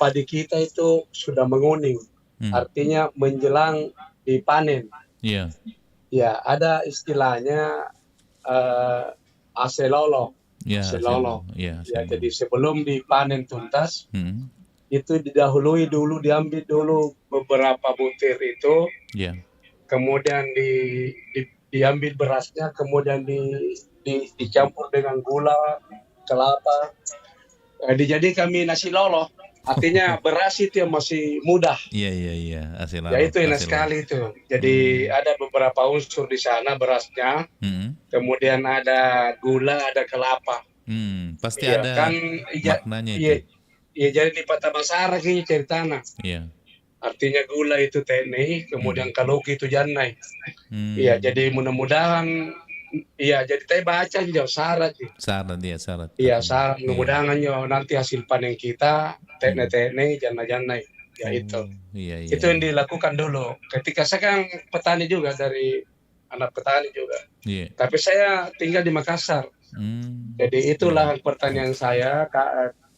padi kita itu sudah menguning, artinya menjelang dipanen. Iya. Ya, ada istilahnya aselolo. Ya, Aselolo. Ya, Ya, jadi sebelum dipanen tuntas, itu didahului dulu, diambil dulu beberapa butir itu, ya. Kemudian diambil berasnya, kemudian dicampur dengan gula, kelapa, dijadikan nasi lolo. Artinya beras itu yang masih mudah. Iya. Ya itu enak sekali itu. Jadi ada beberapa unsur di sana berasnya, kemudian ada gula, ada kelapa. Pasti ya, ada kan, maknanya itu. Iya, jadi di Pata Basara kayaknya ceritanya. Iya. Artinya gula itu tenei, kemudian kaloki itu jannai. Iya, jadi mudah-mudahan, iya, jadi saya baca jauh syarat. Syarat. Iya, syarat. Mudah-mudahan nanti hasil panen kita tenei, jannai. Ya itu. Iya. Itu yang dilakukan dulu. Ketika saya kan petani juga, dari anak petani juga. Iya. Tapi saya tinggal di Makassar. Jadi itulah pertanian saya,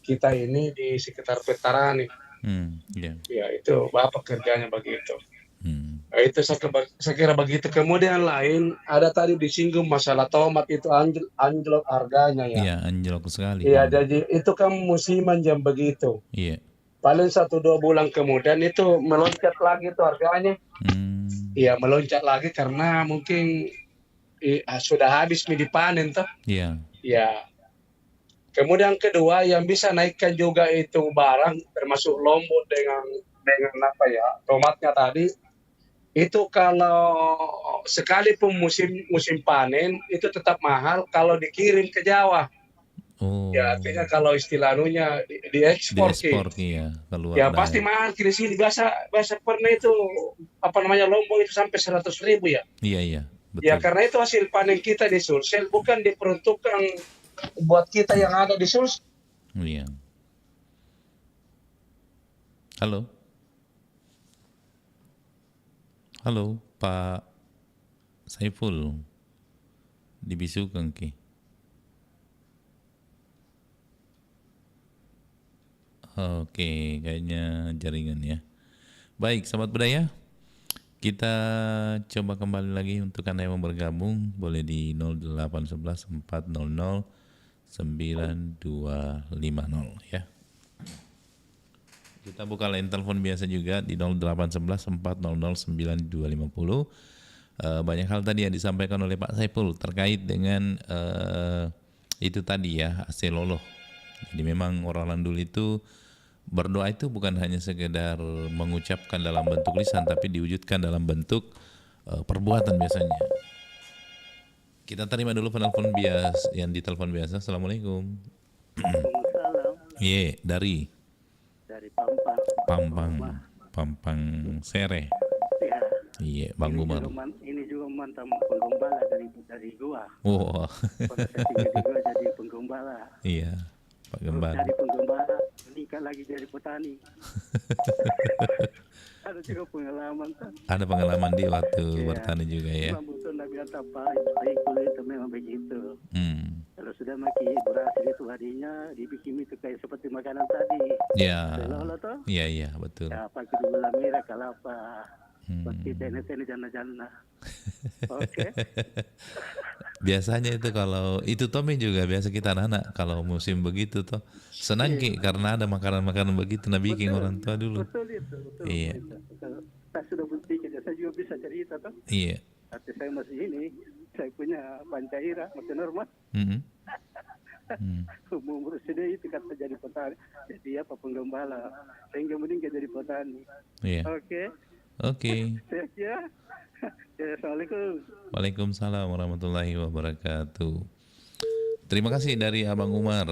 kita ini di sekitar Petarani. Ya itu Bapak kerjanya begitu. Nah, itu saya kira begitu. Kemudian lain ada tadi disinggung masalah tomat itu anjlok harganya ya. Iya, anjlok sekali. Iya, jadi itu kan musiman jam begitu. Iya. Paling 1-2 bulan kemudian itu meloncat lagi tuh harganya. Iya, meloncat lagi karena mungkin sudah habis dipanen toh. Iya. Ya. Kemudian kedua yang bisa naikkan juga itu barang termasuk lombok dengan apa ya, tomatnya tadi itu kalau sekalipun musim panen itu tetap mahal kalau dikirim ke Jawa. Ya artinya kalau istilahnya diekspor iya, keluar. Ya pasti mahal di sini. Biasa pernah itu lombok itu sampai 100.000 ya. Iya. Betul. Ya karena itu hasil panen kita di Sulsel bukan diperuntukkan buat kita yang ada di Sulsel. Iya. Halo, Pak Saiful. Dibisukan ki. Oke, kayaknya jaringan ya. Baik, sahabat budaya. Kita coba kembali lagi untuk Anda yang mau bergabung, boleh di 0811 400 9250 ya. Kita buka line telepon biasa juga di 0811 400 9250. Banyak hal tadi yang disampaikan oleh Pak Saiful terkait dengan itu tadi ya, aselolo. Jadi memang orang Landul itu berdoa itu bukan hanya sekedar mengucapkan dalam bentuk lisan, tapi diwujudkan dalam bentuk perbuatan biasanya. Kita terima dulu penelpon biasa yang ditelepon biasa. Assalamualaikum. Iya, dari Pampang Sere. Iya, Bang Umar. Ini juga mantan penggembala dari gua. Oh. Pada saat gua jadi penggembala. Iya, Pak Gembala. Dari penggembala nikah lagi jadi petani. Ada juga pengalaman kan? Ada pengalaman di waktu bertani juga ya. Betul Nabi itu memang begitu. Kalau sudah makin berhasil itu harinya dibikin itu kayak seperti makanan tadi. Iya. toh? Iya betul. Ya pakai gula merah kelapa. Pakai tene-tene jana-jana. Oke. Biasanya itu kalau itu Tommy juga biasa kita anak-anak kalau musim begitu toh senang karena ada makanan-makanan begitu bikin orang tua dulu. Betul itu. Iya. Saya sudah berpikir, saya juga bisa cerita toh. Iya. Tapi saya masih saya punya pancaira masih normal. Umur sudah itu kata jadi petani, jadi penggembala, sehingga meninggal jadi petani. Iya. Oke. Ya. Assalamualaikum. Waalaikumsalam warahmatullahi wabarakatuh. Terima kasih dari Abang Umar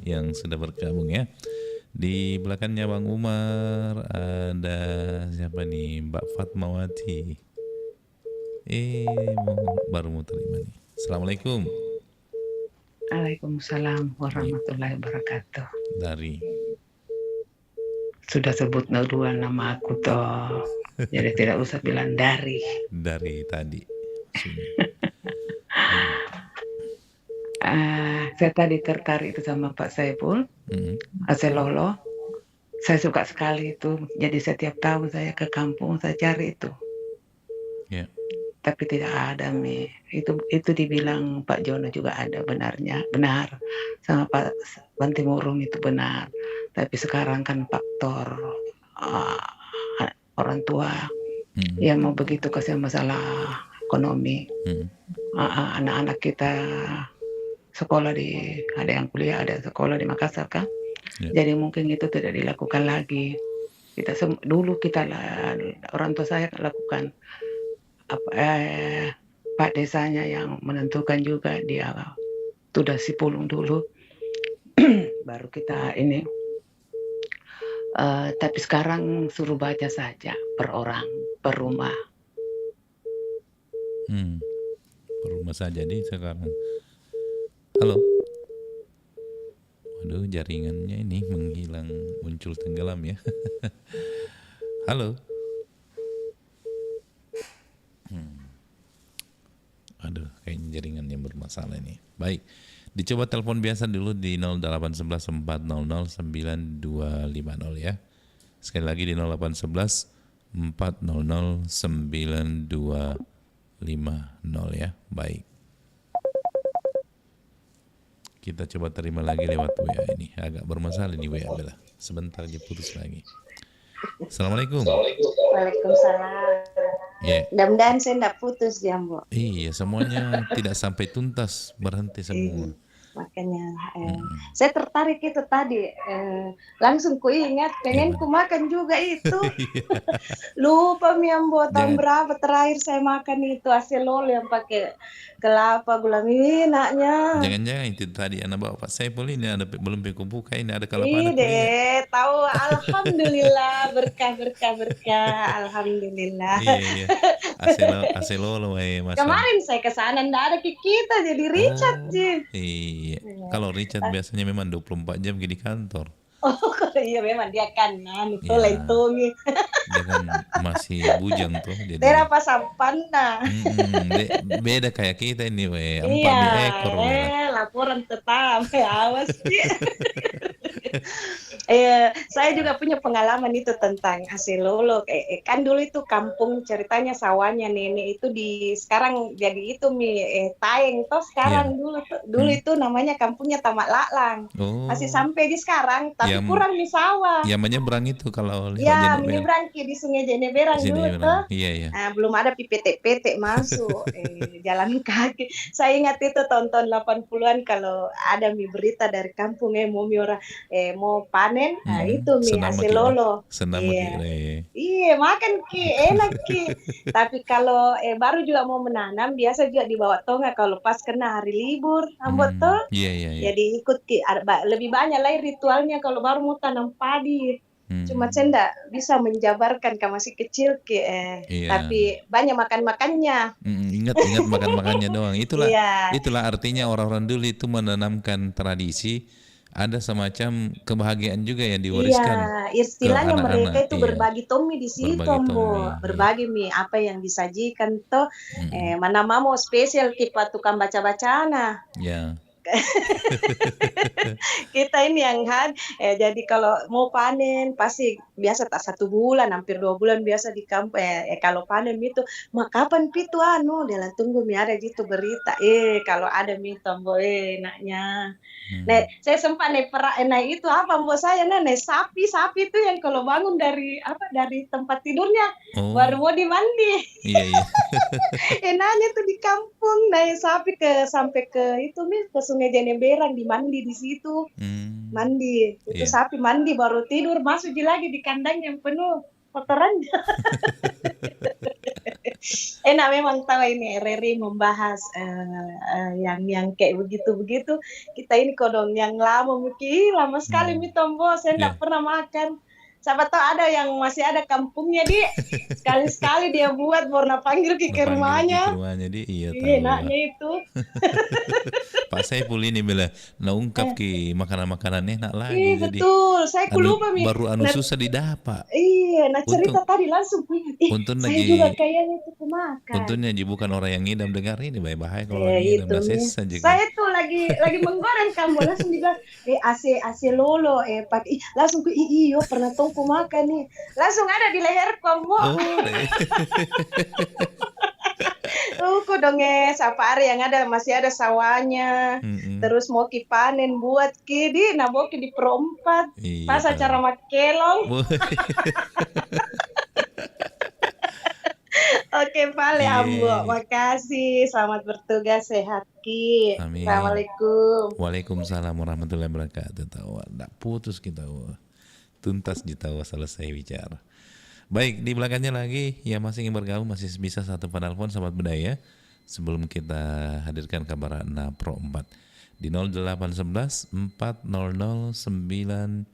yang sudah bergabung ya. Di belakangnya Bang Umar ada siapa nih? Mbak Fatmawati. Baru mau terima nih. Assalamualaikum. Waalaikumsalam warahmatullahi wabarakatuh. Dari Sudah sebut duluan nama aku toh. Jadi tidak usah bilang dari tadi. Saya tadi tertarik itu sama Pak Saiful, Aselolo. Saya suka sekali itu. Jadi setiap tahun saya ke kampung saya cari itu. Ya. Tapi tidak ada Mi. Itu dibilang Pak Jono juga ada benar. Sama Pak Bantimurung itu benar. Tapi sekarang kan faktor orang tua yang mau begitu kasih masalah ekonomi. Anak-anak kita sekolah ada yang kuliah, ada sekolah di Makassar kan. Jadi mungkin itu tidak dilakukan lagi. Dulu orang tua saya lakukan Pak desanya yang menentukan juga, dia sudah sipulung dulu. Baru kita ini. Tapi sekarang suruh baca saja per orang, per rumah. Per rumah saja nih sekarang. Halo. Waduh, jaringannya ini menghilang, muncul tenggelam ya. Halo. Aduh, kayaknya jaringannya bermasalah ini. Baik, dicoba telepon biasa dulu di 0811 400 9250 ya. Sekali lagi di 0811 400 9250 ya. Baik. Kita coba terima lagi lewat WA ini. Agak bermasalah ini WA Bella. Sebentar aja putus lagi. Assalamualaikum. Waalaikumsalam. Ya. Mudah-mudahan saya tidak putus ya, Bu. Iya, semuanya tidak sampai tuntas, berhenti semua. Makanya saya tertarik itu tadi, langsung ku ingat pengen ku makan juga itu. Lupa Miambo tahun berapa terakhir saya makan itu aselol yang pakai kelapa gula minaknya. Jangan-jangan itu tadi anak bawa Pak Saiful ini ada belum buka ini ada kelapa. Iya, tahu. Alhamdulillah berkah. Alhamdulillah. Iya. Aselolo Mas. Kemarin saya ke sana ndak ada kita jadi Richard sih. Iya. Kalau Richard biasanya memang 24 jam di kantor. Oh, iya memang dia kan lentungi. Dia kan masih bujang tuh. Jadi Terapa sampana. Beda kayak kita ini, 4 ekor. Laporan tetap, awas. Saya juga punya pengalaman itu tentang aselolo. Kan dulu itu kampung ceritanya sawahnya nenek itu sekarang jadi itu Taeng toh sekarang dulu itu namanya kampungnya Tamak Laklang. Masih sampai di sekarang tapi kurang di sawah. Ya menyeberang itu kalau menyeberang di Sungai Jeneberang dulu tuh. Iya. Belum ada PT masuk jalan kaki. Saya ingat itu tahun 80-an kalau ada berita dari kampung mau panen, itu aselolo. Iya, makan enak Tapi kalau baru juga mau menanam, biasa juga dibawa tonga kalau pas kena hari libur, betul. Iya. Jadi ikut lebih banyak lah ritualnya kalau baru mau tanam padi. Cuma saya enggak bisa menjabarkan kan masih kecil tapi banyak makannya. Ingat makannya doang. Itulah artinya orang-orang dulu itu menanamkan tradisi. Ada semacam kebahagiaan juga yang diwariskan. Iya, istilahnya mereka itu berbagi tomi di situ, berbagi apa yang disajikan toh. Mana mau spesial kita tukang baca-bacana. Ya. Kita ini yang jadi kalau mau panen pasti biasa tak 1 bulan hampir 2 bulan biasa di kampung kalau panen itu kapan pitu dia tunggu ada gitu berita kalau ada tombo enaknya. Saya sempat itu apa mbok saya sapi itu yang kalau bangun dari tempat tidurnya baru mau dimandi. Iya. Enaknya tuh di kampung sapi sampai ke itu ke Sungai Jeneberang dimandi di situ. Mandi. Itu sapi mandi baru tidur masuk lagi di kandang yang penuh kotoran. Enak memang tahu ini RRI membahas yang kayak begitu. Kita ini kodong yang lama sekali tombo saya enggak pernah makan. siapa tahu ada yang masih ada kampungnya di sekali-sekali dia buat warna panggil ke rumahnya. Iya tahu. Enaknya itu. Pak Saiful ini bila naungkap ke makanan-makanan enak lagi. Iya betul, saya lupa baru susah didapat. Iya, nah cerita tadi langsung ingat. Saya juga kayaknya itu kemakan. Untungnya bukan orang yang ngidam dengar ini, bahaya kalau orang ngidam saja. Saya tuh lagi menggoreng kamu langsung dibilang AC lolo pakai langsung ke iyo pernah tongku makan nih. Langsung ada di leher kamu. Tuh dong safari yang ada masih ada sawahnya. Terus mau panen buat di naboki di perompat. Pas acara makelong. Oke, Pale Ambo, makasih. Selamat bertugas, sehat Ki. Amin. Assalamualaikum. Waalaikumsalam warahmatullahi wabarakatuh. Tawa, nggak putus kita. Tuntas kita selesai bicara. Baik, di belakangnya lagi yang masih ingin bergabung masih bisa satu penelpon Sahabat Budaya sebelum kita hadirkan kabar Ana Pro 4 di 0811 400 9250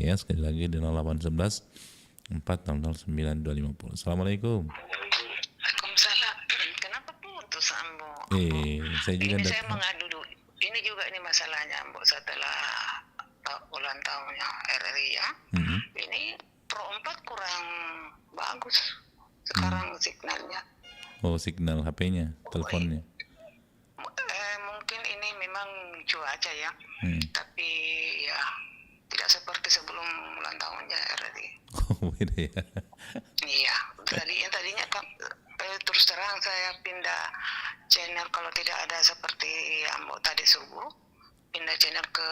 ya, sekali lagi di 0811 400 9250. Assalamualaikum. Waalaikumsalam. Kenapa putus Ambo? Saya juga ini saya mengadu dulu. Ini juga ini masalahnya Ambo setelah ulang tahunnya RRI ya. Ini Pro 4 kurang bagus sekarang signalnya. Oh, signal HP-nya, teleponnya. Mungkin ini memang cuaca ya. Tapi ya tidak seperti sebelum ulang tahunnya RRI. Oh, beda ya. Iya, tadinya kan terus terang saya pindah channel kalau tidak ada seperti Ambo tadi subuh, pindah channel ke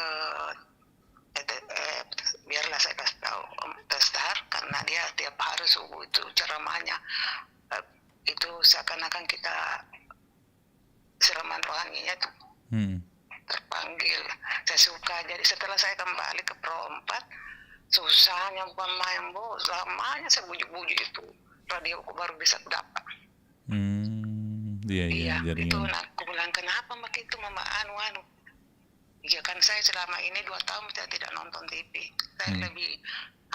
biarlah saya kasih tahu Testar karena dia tiap hari subuh itu ceramahnya itu seakan-akan kita siraman rohaninya tuh terpanggil. Saya suka. Jadi setelah saya kembali ke Pro 4 susahnya pemain bos, lamanya saya bujuk-bujuk itu radio aku baru bisa dapat. Iya, itu nah, aku bilang kenapa begitu mama anu. Ya kan saya selama ini 2 tahun saya tidak nonton TV. Saya lebih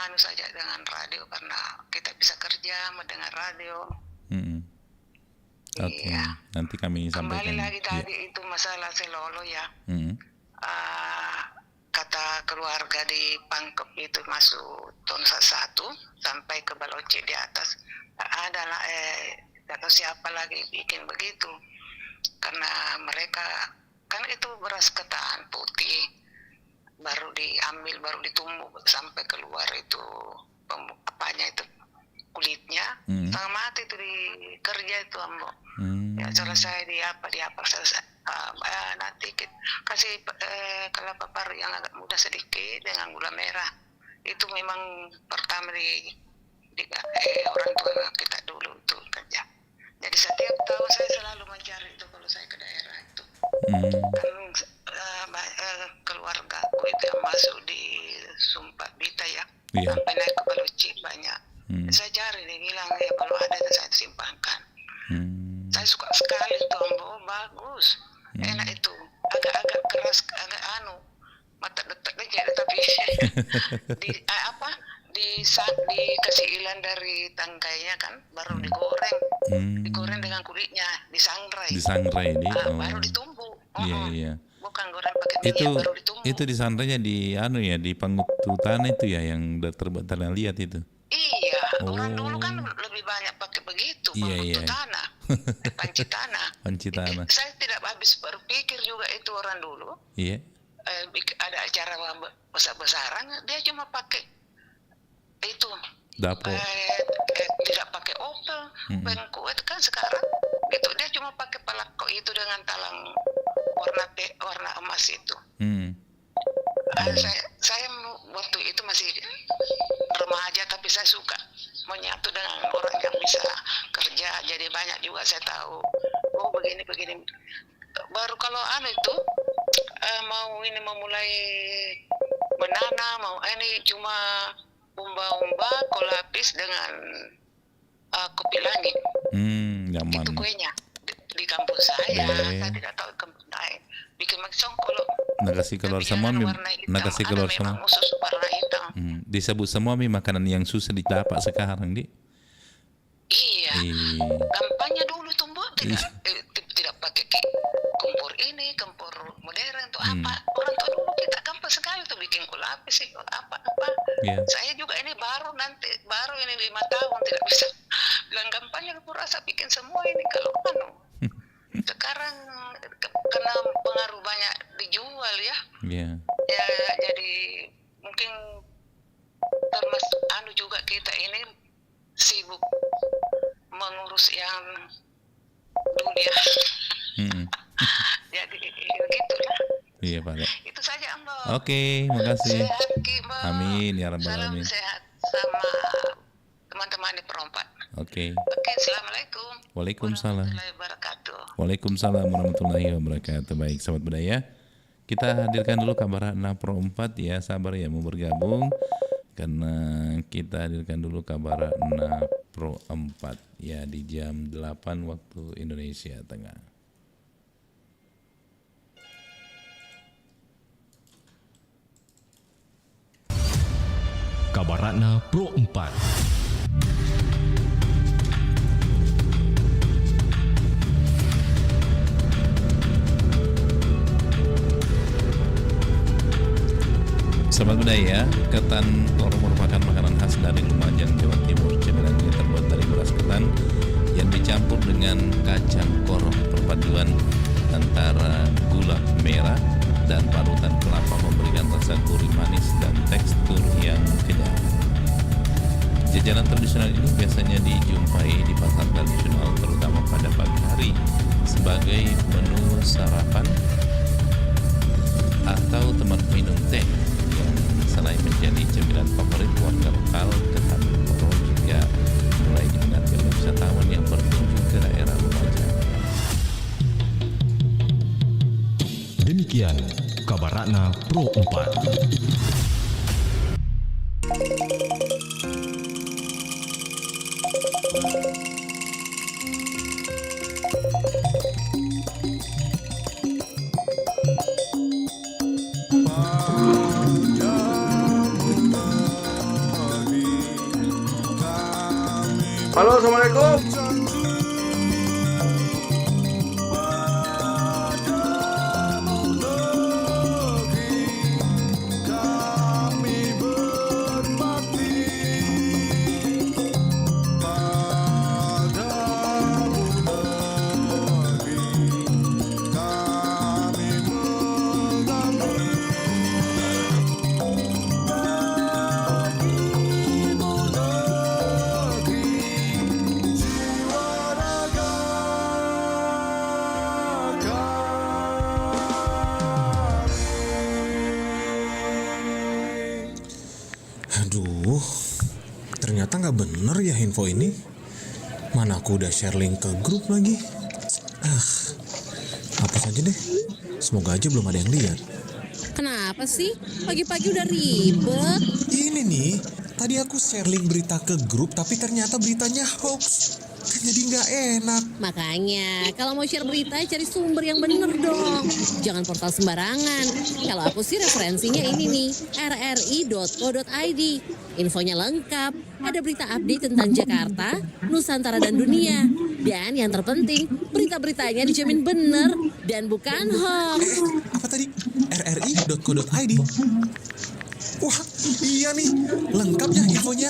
anu saja dengan radio karena kita bisa kerja mendengar radio. Oke, nanti kami sampaikan. Kembali lagi tadi itu masalah selolo ya. Kata keluarga di Pangkep itu masuk Tonsa 1 sampai ke Baloce di atas. Adalah atau siapa lagi bikin begitu. Karena mereka kan itu beras ketan putih baru diambil, baru ditumbuk sampai keluar itu apanya itu kulitnya setengah mati itu di kerja itu Ambo. Ya selesai di apa selesai nanti kasih kelapa parut yang agak muda sedikit dengan gula merah. Itu memang pertama di orang tua kita dulu itu kerja. Jadi setiap tahun saya selalu mencari itu kalau saya ke daerah itu. Keluarga aku itu yang masuk di Sumpat Bita ya, sampai naik ke Baloci banyak. Saya cari dia bilang ya kalau ada saya simpankan. Saya suka sekali itu Ambo, bagus, enak itu, agak keras, agak mata detak aja tapi dikasih ilan dari tangkainya kan, baru digoreng dengan kulitnya, disangrai ini, baru ditumbuk. Iya. Bukan goreng pakai minyak, baru ditumbuk. Itu disandrainya di di Pangutu Tanah itu ya yang pernah lihat itu. Iya, orang dulu kan lebih banyak pakai begitu, Pangutu Tanah, panci tanah. Saya tidak habis berpikir juga itu orang dulu. Iya. Ada acara besar-besaran, dia cuma pakai itu dapur. Tidak pakai opel, bengku itu kan sekarang itu dia cuma pakai palako itu dengan talang warna emas itu. Saya waktu itu masih remaja tapi saya suka menyatu dengan orang yang bisa kerja, jadi banyak juga saya tahu begini baru kalau itu mau mulai menanam ini cuma umba-umba kolapis dengan kopi langit. Nyaman. Itu kuenya di kampus saya tidak tahu kampus lain bikin maksong kalau nagasi keluar semua usus warna hitam. disebut semua makanan yang susah didapat sekarang, Dik. Iya. Gampangnya dulu tuh, Mbok. Tidak pakai kompor ini, kompor modern tuh apa. Orang tua dulu kita gampang sekali tuh bikin kulapis sih, apa. Yeah. Saya juga ini baru ini 5 tahun tidak bisa. Bilang gampangnya aku rasa bikin semua ini kalau sekarang karena pengaruh banyak dijual ya. Yeah. Ya jadi mungkin termasuk juga kita ini sibuk mengurus yang dunia. Jadi begitulah. Iya, Pak. Itu saja, Mbak. Oke, makasih. Sehat, Mbak. Amin ya rabbal Salam alamin. sehat sama teman-teman di Perompak. Oke. Assalamualaikum. Waalaikumsalam. Warahmatullahi wabarakatuh. Waalaikumsalam warahmatullahi wabarakatuh. Baik, sahabat budaya. Kita hadirkan dulu kabar Anak Pro 4 ya, sabar ya mau bergabung. Karena kita hadirkan dulu kabar Anak Pro 4 ya di jam 8 waktu Indonesia Tengah. Kabarana Pro 4. Sahabat budaya, ketan toro merupakan makanan khas dari Lumajang, Jawa Timur. Cemilan ini terbuat dari beras ketan yang dicampur dengan kacang koroh. Perpaduan antara gula merah dan parutan kelapa memberikan rasa gurih manis dan tekstur yang kenyal. Jajanan tradisional ini biasanya dijumpai di pasar tradisional, terutama pada pagi hari sebagai menu sarapan atau teman minum teh. Selain menjadi cemilan favorit warga lokal, ketan toro juga mulai diminati oleh wisatawan yang berkunjung ke daerah Lumajang. Demikian Kabarana Pro 4. Halo, Assalamualaikum. Aduh, ternyata nggak bener ya info ini. Mana aku udah share link ke grup lagi. Hapus aja deh. Semoga aja belum ada yang lihat. Kenapa sih? Pagi-pagi udah ribet. Ini nih, tadi aku share link berita ke grup tapi ternyata beritanya hoax. Kan jadi nggak enak. Makanya, kalau mau share berita cari sumber yang bener dong. Jangan portal sembarangan. Kalau aku sih referensinya ini nih, rri.co.id. Infonya lengkap, ada berita update tentang Jakarta, Nusantara dan dunia. Dan yang terpenting, berita-beritanya dijamin bener dan bukan hoax. Apa tadi? rri.co.id. Wah, iya nih, lengkapnya infonya.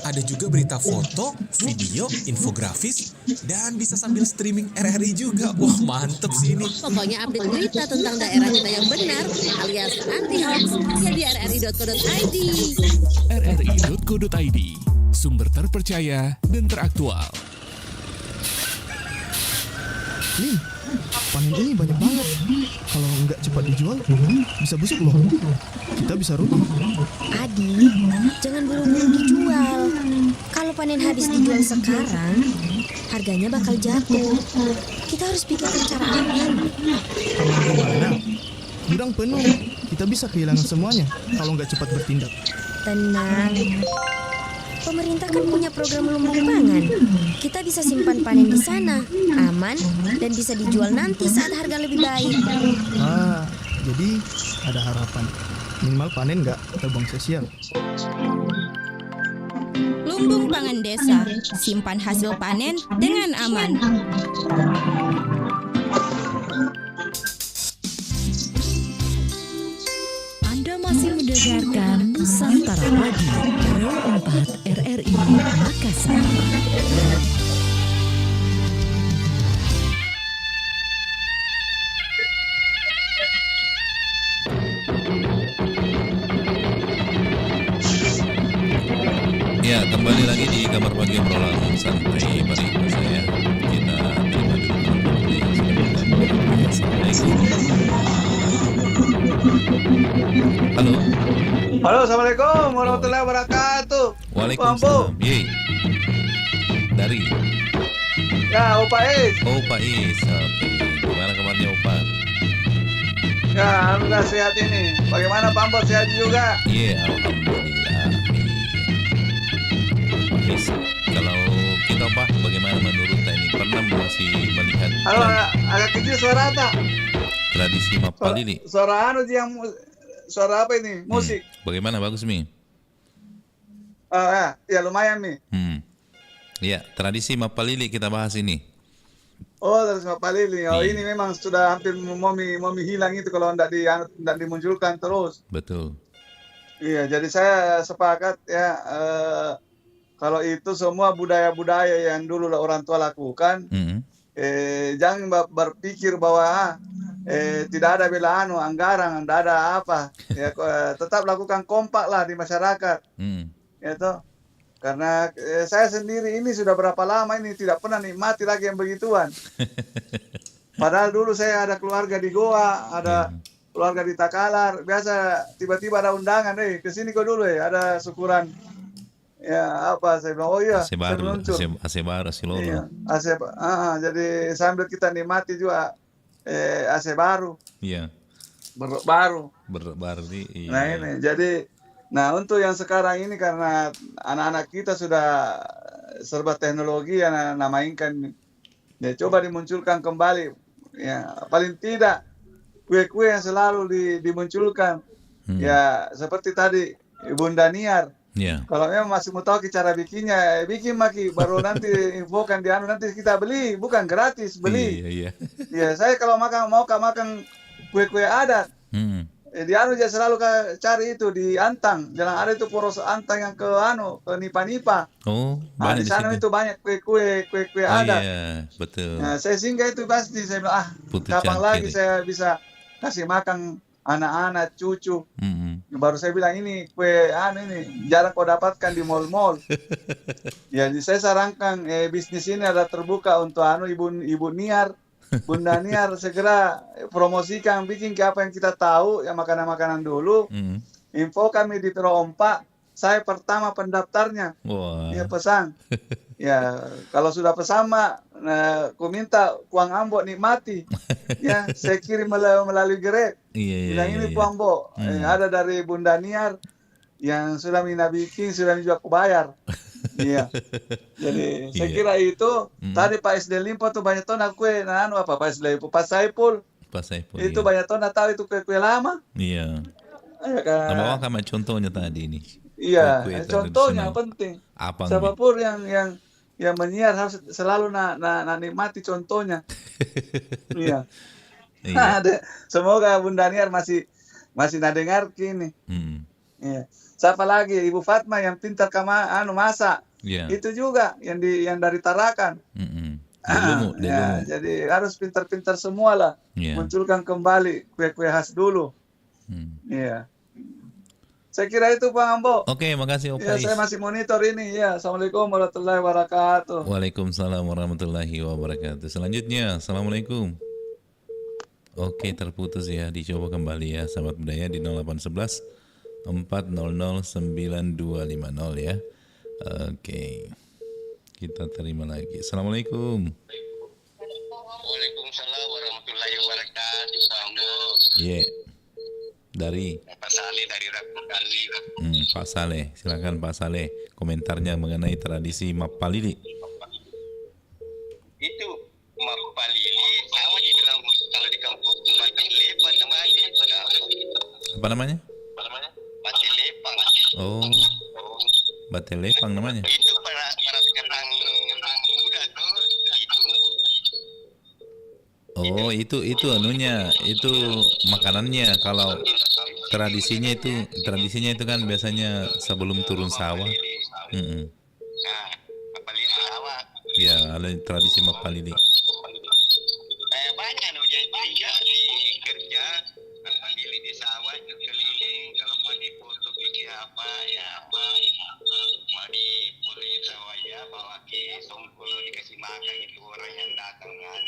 Ada juga berita foto, video, infografis, dan bisa sambil streaming RRI juga. Wah, mantep sih ini. Pokoknya update berita tentang daerah kita yang benar, alias anti-hoax, ya di rri.co.id. rri.co.id, sumber terpercaya dan teraktual. Nih, panen ini banyak banget. Kalau nggak cepat dijual, bisa busuk loh. Kita bisa rugi. Adi, jangan buru-buru dijual. Kalau panen habis dijual sekarang, harganya bakal jatuh. Kita harus pikirkan cara aman. Gimana? Gudang penuh. Kita bisa kehilangan semuanya kalau nggak cepat bertindak. Tenang. Pemerintah kan punya program lumbung pangan. Kita bisa simpan panen di sana, aman, dan bisa dijual nanti saat harga lebih baik. Jadi ada harapan. Minimal panen nggak terbuang sia-sia. Lumbung Pangan Desa. Simpan hasil panen dengan aman. Anda masih mendengarkan Nusantara Pagi, Pro 4 RRI Makassar. Ya, kembali lagi di kamar pagi obrolan santai bersama saya. Kita terima dulu teman-teman yang sudah bergabung. Assalamualaikum. Halo. Halo, assalamualaikum warahmatullahi wabarakatuh. Waalaikumsalam. Yeay. Dari. Ya, Opa Is. Oh, Pak Is. Oke. Gimana kabarnya, Opa? Ya, alhamdulillah sehat ini. Bagaimana Pak Ambon, sehat juga? Iya, alhamdulillah. Kalau kita Pak, bagaimana menurut ini? Pernah masih melihat Halo, agak kecil suara tak? tradisi Mapalili? Suara anu yang suara apa ini? Musik. Bagaimana, bagus Mi? Ya lumayan Mi. Ya, tradisi Mapalili kita bahas ini. Oh, tradisi Mapalili. Oh, ini memang sudah hampir mau hilang itu kalau tidak dimunculkan terus. Betul. Iya, jadi saya sepakat ya. Kalau itu semua budaya-budaya yang dulu orang tua lakukan, jangan berpikir bahwa tidak ada bela anggaran, tidak ada apa. Ya, tetap lakukan kompak lah di masyarakat. Gitu. Karena saya sendiri ini sudah berapa lama ini tidak pernah nikmati lagi yang begituan. Padahal dulu saya ada keluarga di Goa, ada keluarga di Takalar. Biasa tiba-tiba ada undangan, kesini kok dulu ada syukuran. Ya apa saya bilang, oh iya AC baru Silolo. Iya, jadi sambil kita nikmati juga AC baru. Iya. Baru iya. Nah ini jadi untuk yang sekarang ini karena anak-anak kita sudah serba teknologi yang namainkan, ya coba dimunculkan kembali. Ya paling tidak kue-kue yang selalu dimunculkan. Ya seperti tadi Bunda Niar. Yeah. Kalau memang masih mau tahu cara bikinnya, bikin Maki, baru nanti infokan di nanti kita beli, bukan gratis, beli. Iya. Ya saya kalau mau makan kue-kue adat, di aja selalu cari itu di Antang, jalan ada itu poros Antang yang ke Nipa-Nipa. Oh, di sana itu banyak kue adat. Iya, betul. Nah, saya singgah itu pasti saya bilang kapan lagi saya bisa kasih makan anak-anak, cucu. Baru saya bilang ini kue ini jarang kau dapatkan di mal-mal. Ya, saya sarankan bisnis ini ada terbuka untuk ibu Niar, Bunda Niar, segera promosikan, bikin ke apa yang kita tahu, ya makanan-makanan dulu. Info kami di Pro 4, saya pertama pendaftarnya. Ya pesan. Ya, kalau sudah pesan aku minta Puang Ambo nikmati. Ya, saya kirim melalui Grab. Bilang ini Puang Ambo, ada dari Bunda Niar yang sudah mina bikin, sudah juga aku bayar. Iya. Jadi saya kira itu tadi Pak SD Limpo tuh banyak ton kue Pak SD Limpo, Pak Saipul. Itu banyak ton tahu itu kue lama. Iya. Ya kan. Nama kami contohnya tadi ini. Iya, contohnya penting. Siapapun yang menyiar harus selalu nikmati contohnya. Iya. Semoga Bunda Niar masih dengar kini. Iya. Siapa lagi Ibu Fatma yang pintar masak. Itu juga yang dari Tarakan. Ya, jadi harus pintar-pintar semua lah. Munculkan kembali kue-kue khas dulu. Iya. Saya kira itu Pak Ambo. Oke, makasih Opa. Ya, saya masih monitor ini. Ya, Assalamualaikum warahmatullahi wabarakatuh. Waalaikumsalam warahmatullahi wabarakatuh. Selanjutnya, Assalamualaikum. Oke, terputus ya. Dicoba kembali ya, sahabat budaya di 0811 400 9250 ya. Oke. Kita terima lagi. Assalamualaikum. Waalaikumsalam warahmatullahi wabarakatuh. Iya. Dari Pak Saleh dari Rakukali. Pak Saleh, silakan Pak Saleh komentarnya mengenai tradisi Mapalili. Itu Mapalili sama dibilang kalau di kampung Batilepang namanya. Apa namanya? Batilepang. Oh. Batilepang namanya. Itu Oh, itu anunya, itu makanannya. Kalau tradisinya itu kan biasanya sebelum turun sawah. Mapalili sawah. Ya, ada tradisi mapalili. Banyak loh jadi di kerja mapalili di sawah itu keliling, kalau mau dipoto bikin apa mau dipulih sawah ya, bawa ke Songkolo dikasih makan itu orang yang datang kan.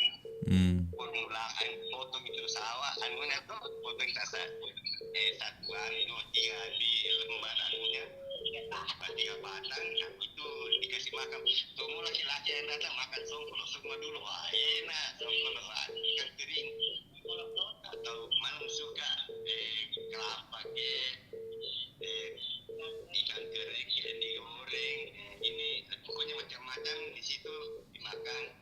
Permulaan foto gitu sawah anunya tuh foto yang satuan itu 3 di lembar anunya 3 batang itu dikasih makan semua laki-laki yang datang makan songkolo semua dulu. Wah enak songkolo ikan kering atau mana suka kelapa ikan kering digoreng ini pokoknya macam-macam di situ dimakan.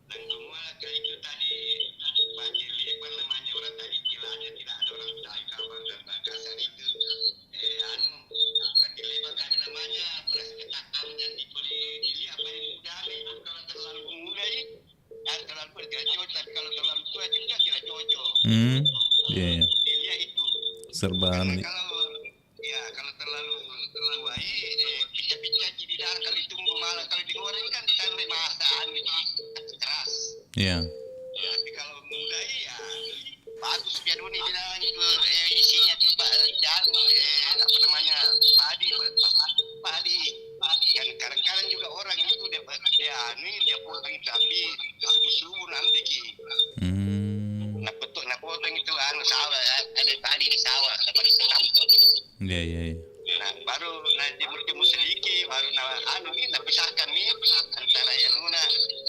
Dan semua kayak itu tadi bagi lipat namanya orang tadi kilanya tidak ada orang tahu kawan dan Makassar itu bagi lipat ada namanya beras ketan yang dibeli ini apa yang muda itu kalau terlalu muda terlalu bergajah, tapi kalau terlalu tua juga tidak cocok. Dia itu serba kalau terlalu tua picah-picah di dalam kalau ditunggu malah kalau digoreng kan ditambah masakan keras. Iya. Tapi kalau muda bagus biar dulu di dalam itu isinya tiba jalan apa namanya padi kan kadang-kadang juga orang itu dia potong cabai subuh nanti nak potong itu sawah ada padi di sawah seperti itu. Iya. Nah baru dia